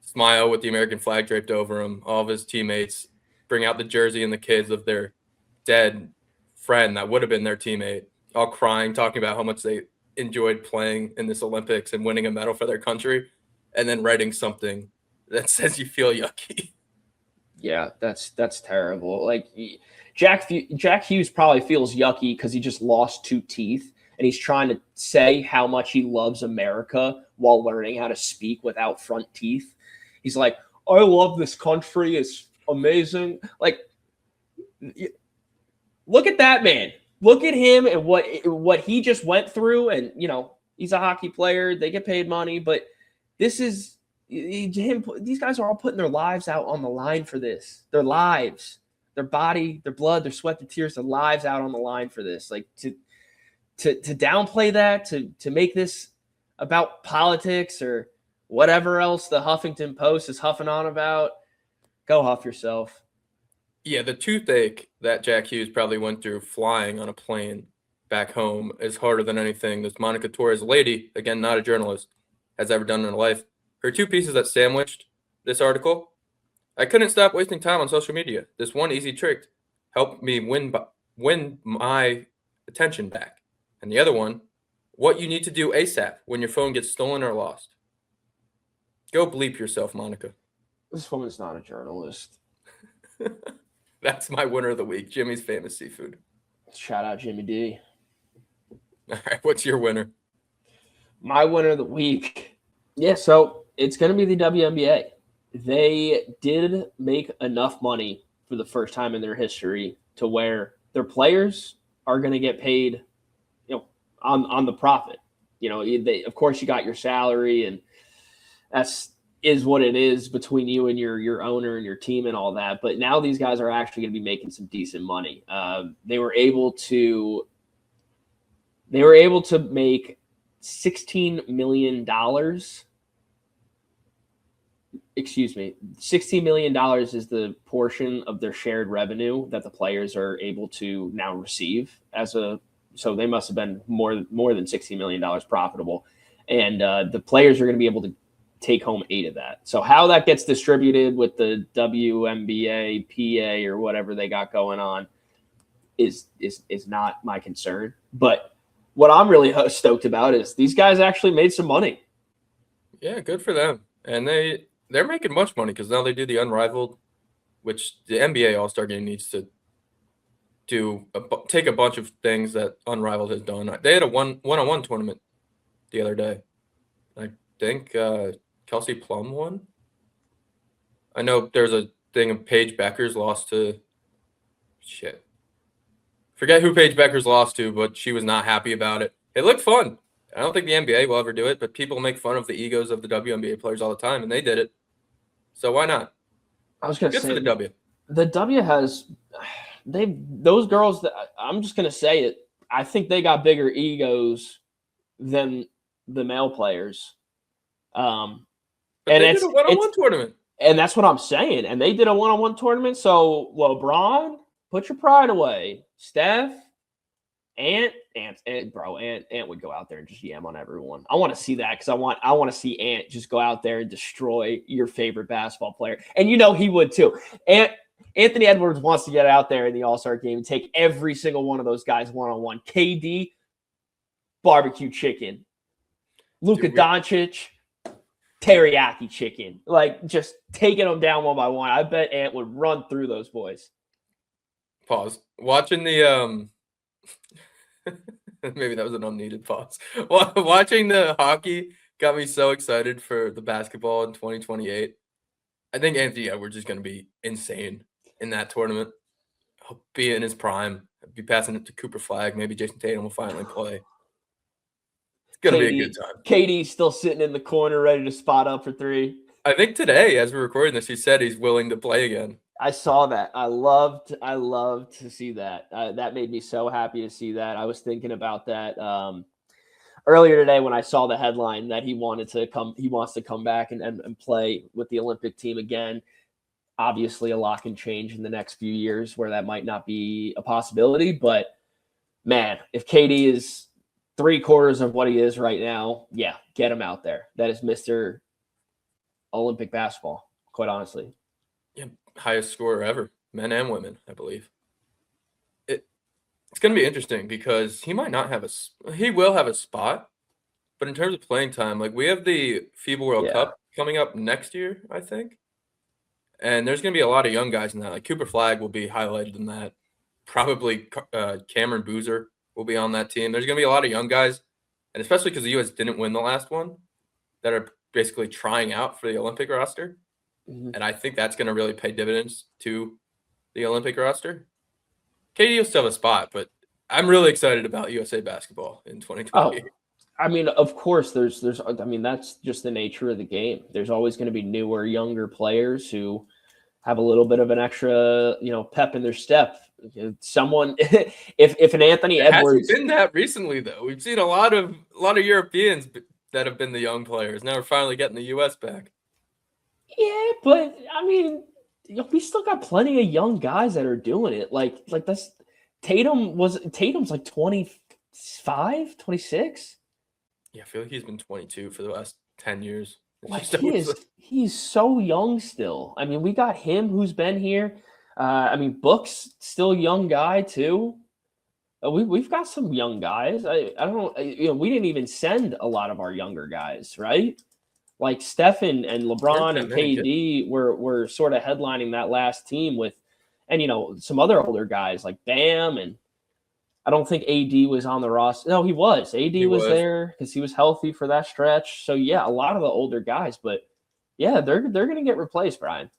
smile with the American flag draped over him. All of his teammates bring out the jersey and the kids of their dead friend that would have been their teammate, all crying, talking about how much they enjoyed playing in this Olympics and winning a medal for their country, and then writing something that says you feel yucky. Yeah, that's terrible. Like Jack Hughes probably feels yucky because he just lost 2 teeth and he's trying to say how much he loves America while learning how to speak without front teeth. He's like, I love this country. It's amazing. Like, look at that man. Look at him and what he just went through. And, he's a hockey player. They get paid money. But this is him. These guys are all putting their lives out on the line for this. Their lives, their body, their blood, their sweat, their tears, their lives out on the line for this. Like, to downplay that, to make this about politics or whatever else the Huffington Post is huffing on about, go huff yourself. Yeah, the toothache that Jack Hughes probably went through flying on a plane back home is harder than anything this Monica Torres lady, again, not a journalist, has ever done in her life. Her 2 pieces that sandwiched this article, I couldn't stop wasting time on social media. This one easy trick helped me win my attention back. And the other one, what you need to do ASAP when your phone gets stolen or lost. Go bleep yourself, Monica. This woman's not a journalist. That's my winner of the week, Jimmy's Famous Seafood. Shout out Jimmy D. All right, what's your winner? My winner of the week. Yeah, so it's going to be the WNBA. They did make enough money for the first time in their history to where their players are going to get paid on the profit. Of course you got your salary and is what it is between you and your owner and your team and all that. But now these guys are actually going to be making some decent money. They were able to make $16 million. Excuse me, $16 million is the portion of their shared revenue that the players are able to now receive so they must have been more than $16 million profitable. And the players are going to be able to take home 8 of that. So how that gets distributed with the WNBA, PA, or whatever they got going on is not my concern. But what I'm really stoked about is these guys actually made some money. Yeah, good for them. And they're making much money because now they do the Unrivaled, which the NBA All-Star Game needs to take a bunch of things that Unrivaled has done. They had a one-on-one tournament the other day. I think Kelsey Plum won. I know there's a thing of Paige Beckers lost to forget who Paige Beckers lost to, but she was not happy about it. It looked fun. I don't think the NBA will ever do it, but people make fun of the egos of the WNBA players all the time, and they did it. So why not? I was going to say for the W. The W has those girls that I'm just going to say it. I think they got bigger egos than the male players. But they did a one-on-one tournament. And that's what I'm saying. And they did a one-on-one tournament. So LeBron, put your pride away. Steph, Ant would go out there and just yam on everyone. I want to see that because I want to see Ant just go out there and destroy your favorite basketball player. And he would too. Anthony Edwards wants to get out there in the All-Star game and take every single one of those guys one-on-one. KD, barbecue chicken. Luka Dude, Doncic, teriyaki chicken. Like, just taking them down one by one. I bet Ant would run through those boys. Pause. Watching the maybe that was an unneeded pause. Watching the hockey got me so excited for the basketball in 2028. I think Anthony Edwards is going to be insane in that tournament. He'll be in his prime. He'll be passing it to Cooper Flag. Maybe Jason Tatum will finally play. It's going to be a good time. KD's still sitting in the corner ready to spot up for three. I think today, as we're recording this, he said he's willing to play again. I saw that. I loved to see that. That made me so happy to see that. I was thinking about that earlier today when I saw the headline that he wants to come back and play with the Olympic team again. Obviously, a lot can change in the next few years where that might not be a possibility. But man, if KD is 3/4 of what he is right now, yeah, get him out there. That is Mr. Olympic basketball, quite honestly. Yeah, highest scorer ever, men and women, I believe. It's going to be interesting because he might not have he will have a spot, but in terms of playing time, like we have the FIBA World Cup coming up next year, I think. And there's going to be a lot of young guys in that. Like Cooper Flag will be highlighted in that. Probably Cameron Boozer will be on that team. There's going to be a lot of young guys, and especially because the U.S. didn't win the last one, that are basically trying out for the Olympic roster. Mm-hmm. And I think that's going to really pay dividends to the Olympic roster. KD will still have a spot, but I'm really excited about USA basketball in 2020. Oh, I mean, of course, that's just the nature of the game. There's always going to be newer, younger players who have a little bit of an extra, pep in their step. Someone, if an Anthony Edwards hasn't been that recently, though, we've seen a lot of Europeans that have been the young players. Now we're finally getting the U.S. back. Yeah, but I mean, we still got plenty of young guys that are doing it. Like that's Tatum's like 25, 26. Yeah, I feel like he's been 22 for the last 10 years. Like he's so young still. I mean, we got him who's been here. Book's still a young guy too. We've got some young guys. I don't we didn't even send a lot of our younger guys, right? Like Stephen and LeBron and KD were sort of headlining that last team with, and some other older guys like Bam, and I don't think AD was on the roster. No, he was. AD was there because he was healthy for that stretch. So yeah, a lot of the older guys, but yeah, they're gonna get replaced, Brian.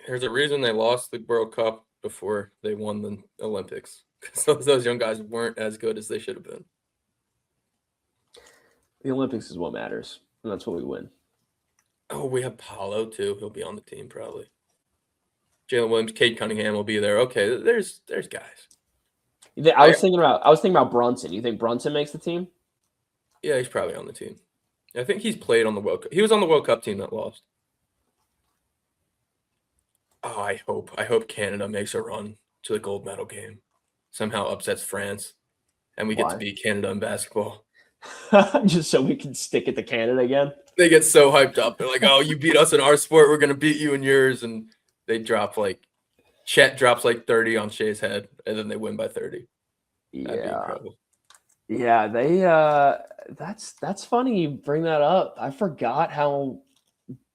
There's a reason they lost the World Cup before they won the Olympics, because those young guys weren't as good as they should have been. The Olympics is what matters, and that's what we win. Oh, we have Paolo too. He'll be on the team probably. Jalen Williams, Cade Cunningham will be there. Okay, there's guys. I was thinking about Brunson. You think Brunson makes the team? Yeah, he's probably on the team. I think he's played on the World Cup. He was on the World Cup team that lost. Oh, I hope Canada makes a run to the gold medal game. Somehow upsets France, and we get to beat Canada in basketball. Just so we can stick it to Canada again. They get so hyped up. They're like, "Oh, you beat us in our sport. We're gonna beat you in yours." And they drop Chet drops 30 on Shea's head, and then they win by 30. That'd be incredible. Yeah, they that's funny you bring that up. I forgot how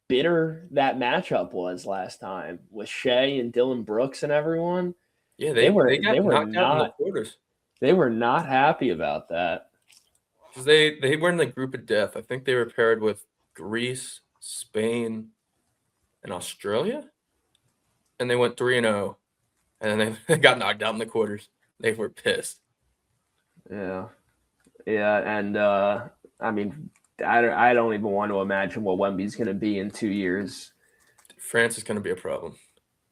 bitter that matchup was last time with Shea and Dylan Brooks and everyone. Yeah, they were knocked out in the quarters. They were not happy about that. Because they were in the group of death. I think they were paired with Greece, Spain, and Australia. And they went 3-0. And then they got knocked out in the quarters. They were pissed. Yeah. Yeah, and I don't even want to imagine what Wemby's going to be in 2 years. France is going to be a problem.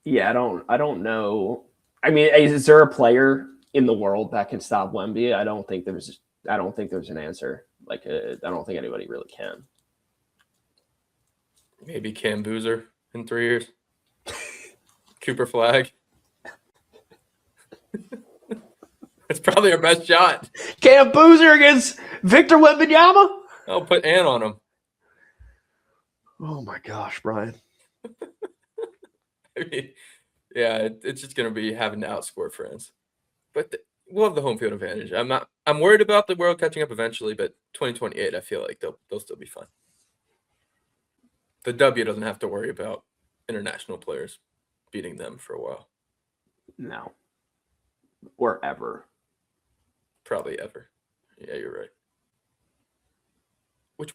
Yeah, I don't know. I mean, is there a player in the world that can stop Wemby? I don't think there's an answer. I don't think anybody really can. Maybe Cam Boozer in 3 years. Cooper Flag. That's probably our best shot. Cam Boozer against Victor Wembanyama? I'll put Ant on him. Oh my gosh, Brian. I mean, yeah, it's just going to be having to outscore France. But we'll have the home field advantage. I'm worried about the world catching up eventually, but 2028, I feel like they'll still be fine. The W doesn't have to worry about international players beating them for a while. No. Or ever. Probably ever. Yeah, you're right.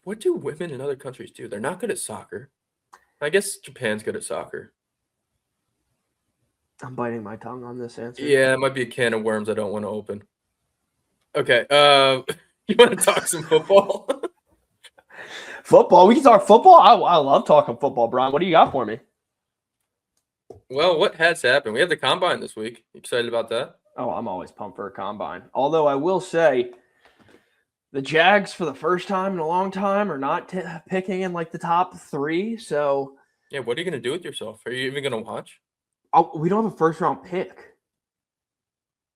What do women in other countries do? They're not good at soccer. I guess Japan's good at soccer. I'm biting my tongue on this answer. Yeah, it might be a can of worms I don't want to open. Okay, you want to talk some football? Football? We can talk football? I love talking football, Brian. What do you got for me? Well, what has happened? We had the combine this week. You excited about that? Oh, I'm always pumped for a combine. Although I will say the Jags, for the first time in a long time, are not picking in like the top 3. So yeah, what are you going to do with yourself? Are you even going to watch? We don't have a first round pick.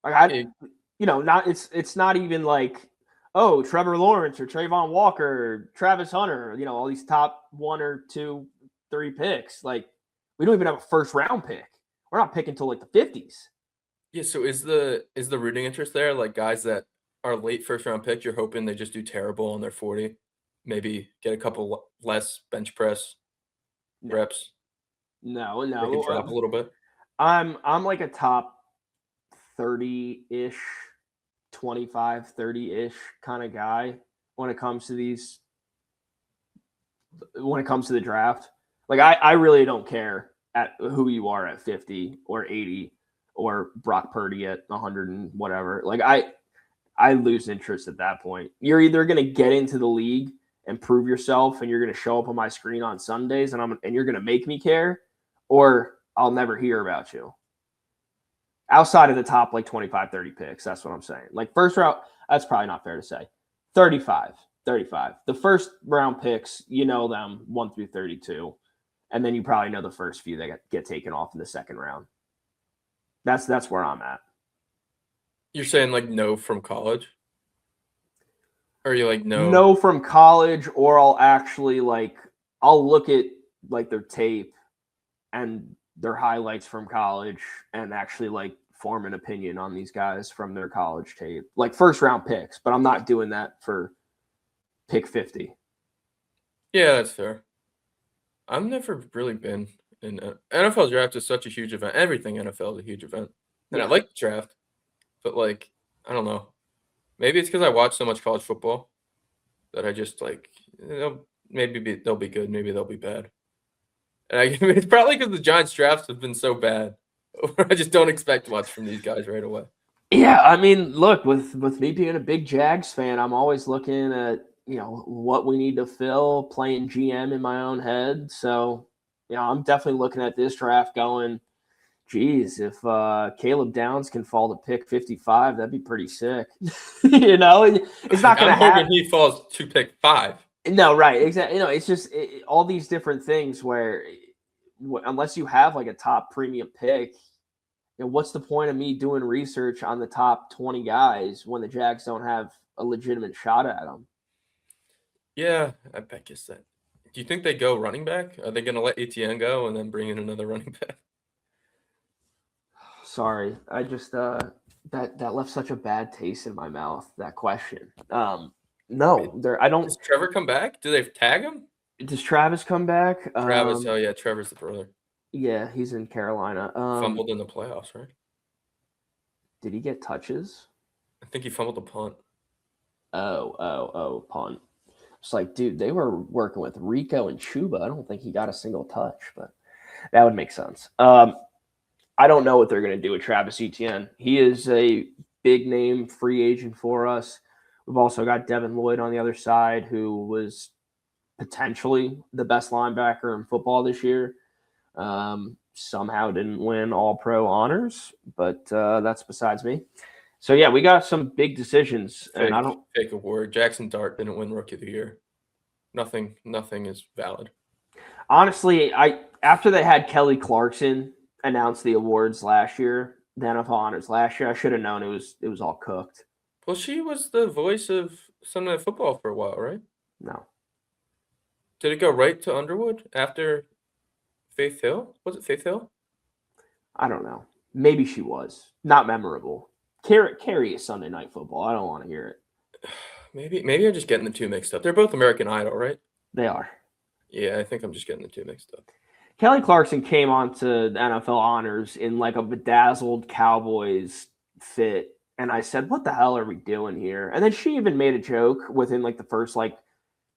Like it's not even like, oh, Trevor Lawrence or Trayvon Walker or Travis Hunter, all these top 1 or 2, 3 picks. Like, we don't even have a first round pick. We're not picking until like the 50s. Yeah, so is the rooting interest there? Like guys that are late first round picks, you're hoping they just do terrible and they're 40, maybe get a couple less bench press reps. No. They can drop a little bit. I'm like a top 30-ish, 25, 30-ish kind of guy when it comes to the draft. Like I really don't care at who you are at 50 or 80 or Brock Purdy at 100 and whatever. Like I lose interest at that point. You're either going to get into the league and prove yourself and you're going to show up on my screen on Sundays and you're going to make me care, or I'll never hear about you. Outside of the top like 25, 30 picks, that's what I'm saying. Like first round, that's probably not fair to say. 35. The first round picks, them 1 through 32. And then you probably know the first few that get taken off in the second round. That's where I'm at. You're saying like no from college? Or are you like no? No from college, or I'll look at like their tape and their highlights from college and actually like form an opinion on these guys from their college tape. Like first round picks, but I'm not doing that for pick 50. Yeah, that's fair. I've never really been in NFL draft is such a huge event. Everything NFL is a huge event. And I like the draft, but like, I don't know. Maybe it's because I watch so much college football that I just like, they'll be good. Maybe they'll be bad. And it's probably because the Giants drafts have been so bad. I just don't expect much from these guys right away. Yeah, I mean, look, with me being a big Jags fan, I'm always looking at, what we need to fill, playing GM in my own head. So, I'm definitely looking at this draft going, geez, if Caleb Downs can fall to pick 55, that'd be pretty sick. It's not going to happen. I'm hoping he falls to pick 5. No, right, exactly. It's just all these different things where unless you have like a top premium pick, what's the point of me doing research on the top 20 guys when the Jags don't have a legitimate shot at them? Yeah, I guess that. Do you think they go running back? Are they going to let Etienne go and then bring in another running back? Sorry, I just that left such a bad taste in my mouth. That question. No, I don't. Does Trevor come back? Do they tag him? Does Travis come back? Travis, oh yeah, Trevor's the brother. Yeah, he's in Carolina. Fumbled in the playoffs, right? Did he get touches? I think he fumbled a punt. Oh, punt. It's like, dude, they were working with Rico and Chuba. I don't think he got a single touch, but that would make sense. I don't know what they're going to do with Travis Etienne. He is a big name free agent for us. We've also got Devin Lloyd on the other side, who was potentially the best linebacker in football this year. Somehow didn't win All-Pro honors, but that's besides me. So yeah, we got some big decisions, and I don't fake award. Jackson Dart didn't win Rookie of the Year. Nothing is valid. Honestly, after they had Kelly Clarkson announce the awards last year, the NFL honors last year, I should have known it was all cooked. Well, she was the voice of Sunday Night Football for a while, right? No. Did it go right to Underwood after Faith Hill? Was it Faith Hill? I don't know. Maybe she was. Not memorable. Carry is Sunday Night Football. I don't want to hear it. Maybe I'm just getting the two mixed up. They're both American Idol, right? They are. Yeah, I think I'm just getting the two mixed up. Kelly Clarkson came on to the NFL Honors in like a bedazzled Cowboys fit. And I said, what the hell are we doing here? And then she even made a joke within like the first like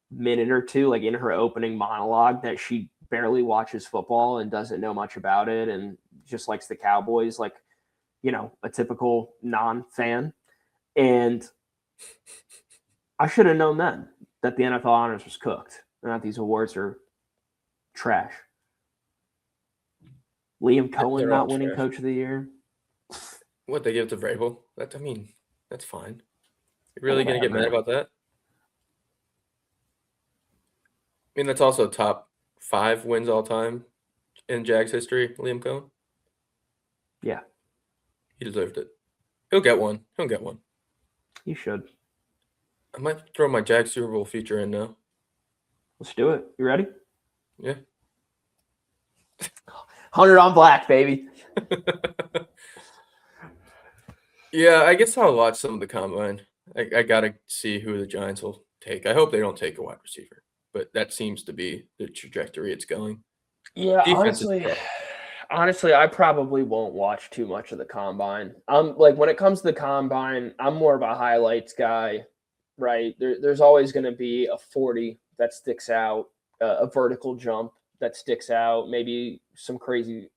minute or two, like in her opening monologue, that she barely watches football and doesn't know much about it and just likes the Cowboys, like, you know, a typical non-fan. And I should have known then that the NFL Honors was cooked and that these awards are trash. Liam Cohen They're all not winning trash. Coach of the Year. What, they give it to Vrabel? That's fine. You really going to get mad about that? I mean, that's also top 5 wins all time in Jags history, Liam Cohen. Yeah. He deserved it. He'll get one. You should. I might throw my Jags Super Bowl feature in now. Let's do it. You ready? Yeah. 100 on black, baby. Yeah, I guess I'll watch some of the combine. I got to see who the Giants will take. I hope they don't take a wide receiver, but that seems to be the trajectory it's going. Yeah, Defense is tough. honestly, I probably won't watch too much of the combine. Like when it comes to the combine, I'm more of a highlights guy, right? There's always going to be a 40 that sticks out, a vertical jump that sticks out, maybe some crazy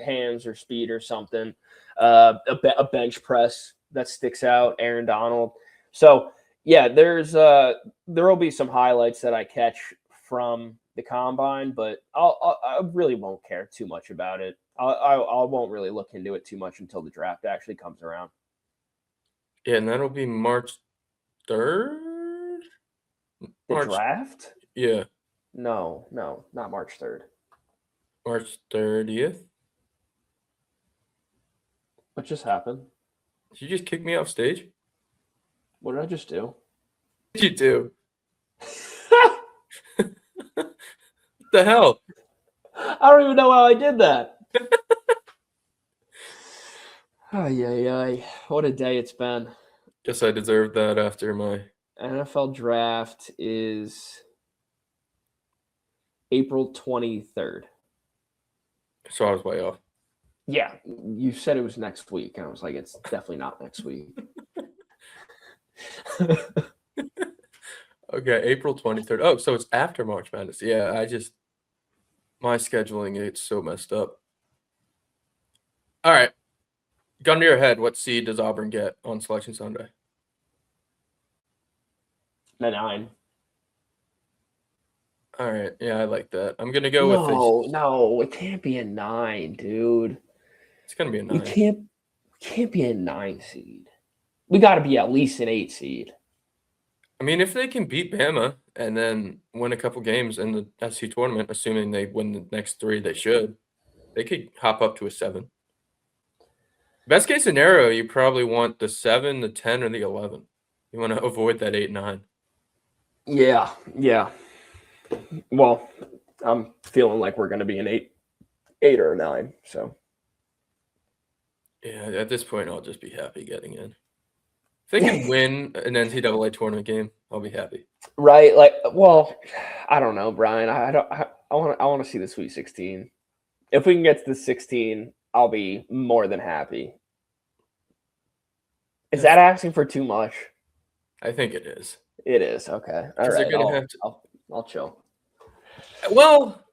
hands or speed or something, a bench press that sticks out, Aaron Donald. So yeah, there will be some highlights that I catch from the combine, but I really won't care too much about it. I won't really look into it too much until the draft actually comes around. Yeah, and that'll be March 3rd? The draft? Yeah. No, not March 3rd. March 30th? What just happened? Did you just kick me off stage? What did I just do? What did you do? What the hell? I don't even know how I did that. Ay. What a day it's been. Guess I deserved that after my... NFL draft is April 23rd. So I was way off. Yeah, you said it was next week. And I was like, it's definitely not next week. Okay, April 23rd. Oh, so it's after March Madness. Yeah, my scheduling, it's so messed up. All right. Gun to your head, what seed does Auburn get on Selection Sunday? The 9. All right. Yeah, I like that. I'm going to go with No, it can't be a 9, dude. It's going to be a 9. It can't be a 9 seed. We got to be at least an 8 seed. I mean, if they can beat Bama and then win a couple games in the SEC tournament, assuming they win the next 3, they should. They could hop up to a 7. Best case scenario, you probably want the 7, the 10, or the 11. You want to avoid that 8-9. Yeah. Well, I'm feeling like we're going to be an 8 or a 9. So yeah, at this point, I'll just be happy getting in. If they can win an NCAA tournament game, I'll be happy. Right, like, well, I don't know, Brian. I want to see the Sweet 16. If we can get to the 16, I'll be more than happy. Is that asking for too much? I think it is. It is. Okay. All right. I'll chill. Well,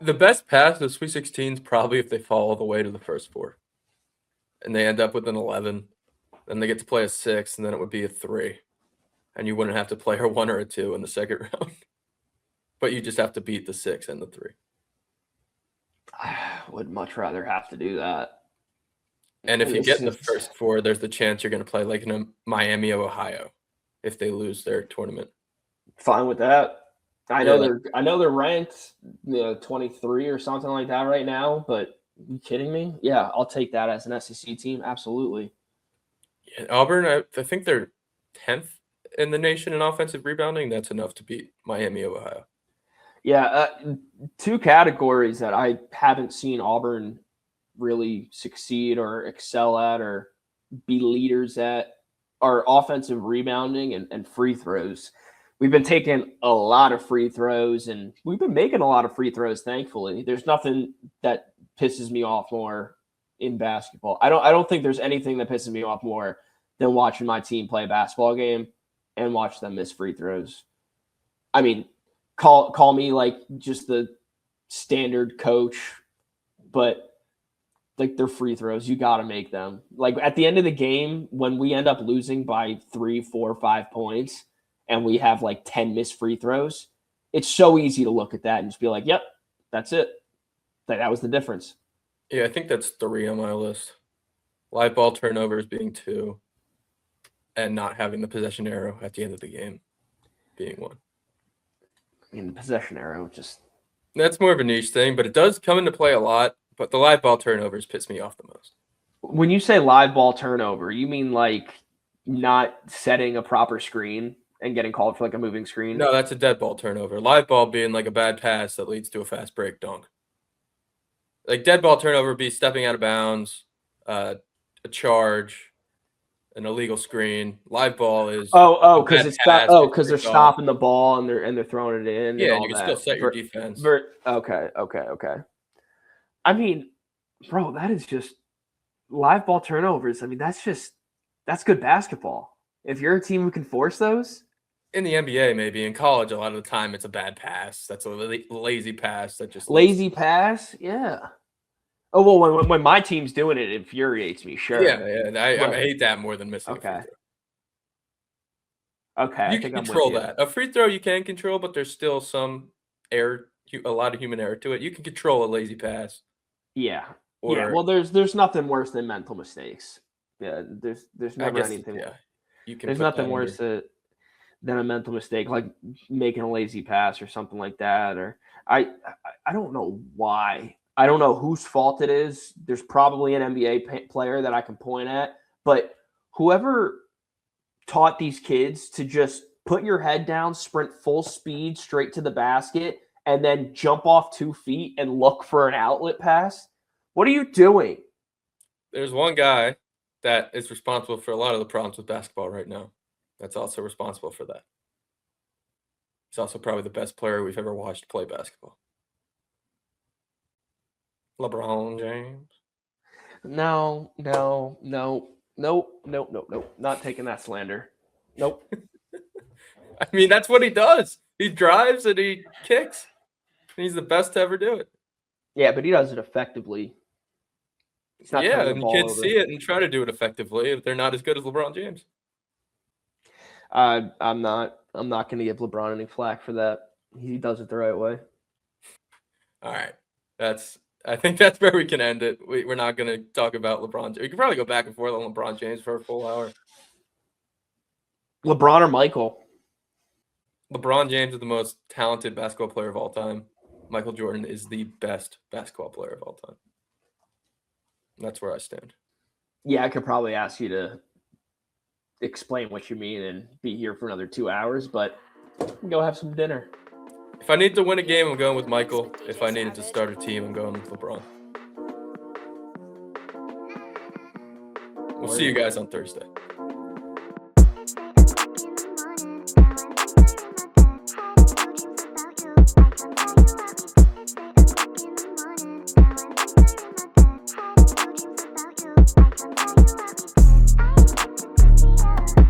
the best path to the Sweet 16 is probably if they fall all the way to the first 4. And they end up with an 11. Then they get to play a 6, and then it would be a 3. And you wouldn't have to play a 1 or a 2 in the second round. But you just have to beat the 6 and the 3. I would much rather have to do that. And if you get in the first 4, there's the chance you're going to play like in Miami, Ohio, if they lose their tournament. Fine with that. I know they're ranked 23 or something like that right now, but are you kidding me? Yeah, I'll take that as an SEC team. Absolutely. Yeah, Auburn, I think they're 10th in the nation in offensive rebounding. That's enough to beat Miami, Ohio. Yeah, 2 categories that I haven't seen Auburn really succeed or excel at, or be leaders at our offensive rebounding and free throws. We've been taking a lot of free throws, and we've been making a lot of free throws, thankfully. There's nothing that pisses me off more in basketball. I don't think there's anything that pisses me off more than watching my team play a basketball game and watch them miss free throws. I mean, call me like just the standard coach, but like they're free throws. You got to make them. Like at the end of the game, when we end up losing by 3, 4, 5 points and we have like 10 missed free throws, it's so easy to look at that and just be like, yep, that's it. That was the difference. Yeah, I think that's 3 on my list. Live ball turnovers being 2, and not having the possession arrow at the end of the game being 1. I mean, the possession arrow just... That's more of a niche thing, but it does come into play a lot. But the live ball turnovers piss me off the most. When you say live ball turnover, you mean like not setting a proper screen and getting called for like a moving screen? No, that's a dead ball turnover. Live ball being like a bad pass that leads to a fast break dunk. Like dead ball turnover would be stepping out of bounds, a charge, an illegal screen. Live ball is because it's because they're off. stopping the ball and they're throwing it in. Yeah, and you can that. still set your defense. Okay. I mean, bro, that is just live ball turnovers. I mean, that's good basketball. If you're a team who can force those. In the NBA, maybe. In college, a lot of the time, it's a bad pass. That's a lazy pass. That just lazy pass. Yeah. Oh well, when my team's doing it, it infuriates me. Sure. Yeah. I hate that more than missing. Okay. A free throw. Okay. You can control that. A free throw you can control, but there's still some error, a lot of human error to it. You can control a lazy pass. Yeah. Well, there's nothing worse than mental mistakes. Yeah. There's never anything. Yeah. You can. There's nothing worse than a mental mistake, like making a lazy pass or something like that. Or I don't know why. I don't know whose fault it is. There's probably an NBA player that I can point at, but whoever taught these kids to just put your head down, sprint full speed straight to the basket, and then jump off 2 feet and look for an outlet pass. What are you doing? There's one guy that is responsible for a lot of the problems with basketball right now. That's also responsible for that. He's also probably the best player we've ever watched play basketball. LeBron James. No. Not taking that slander. Nope. I mean, that's what he does. He drives and he kicks. He's the best to ever do it. Yeah, but he does it effectively. Yeah, and kids see it and try to do it effectively if they're not as good as LeBron James. I'm not going to give LeBron any flack for that. He does it the right way. All right. I think that's where we can end it. We're not going to talk about LeBron. We could probably go back and forth on LeBron James for a full hour. LeBron or Michael? LeBron James is the most talented basketball player of all time. Michael Jordan is the best basketball player of all time. That's where I stand. Yeah, I could probably ask you to explain what you mean and be here for another 2 hours, but go have some dinner. If I need to win a game, I'm going with Michael. If I needed to start a team, I'm going with LeBron. We'll see you guys on Thursday.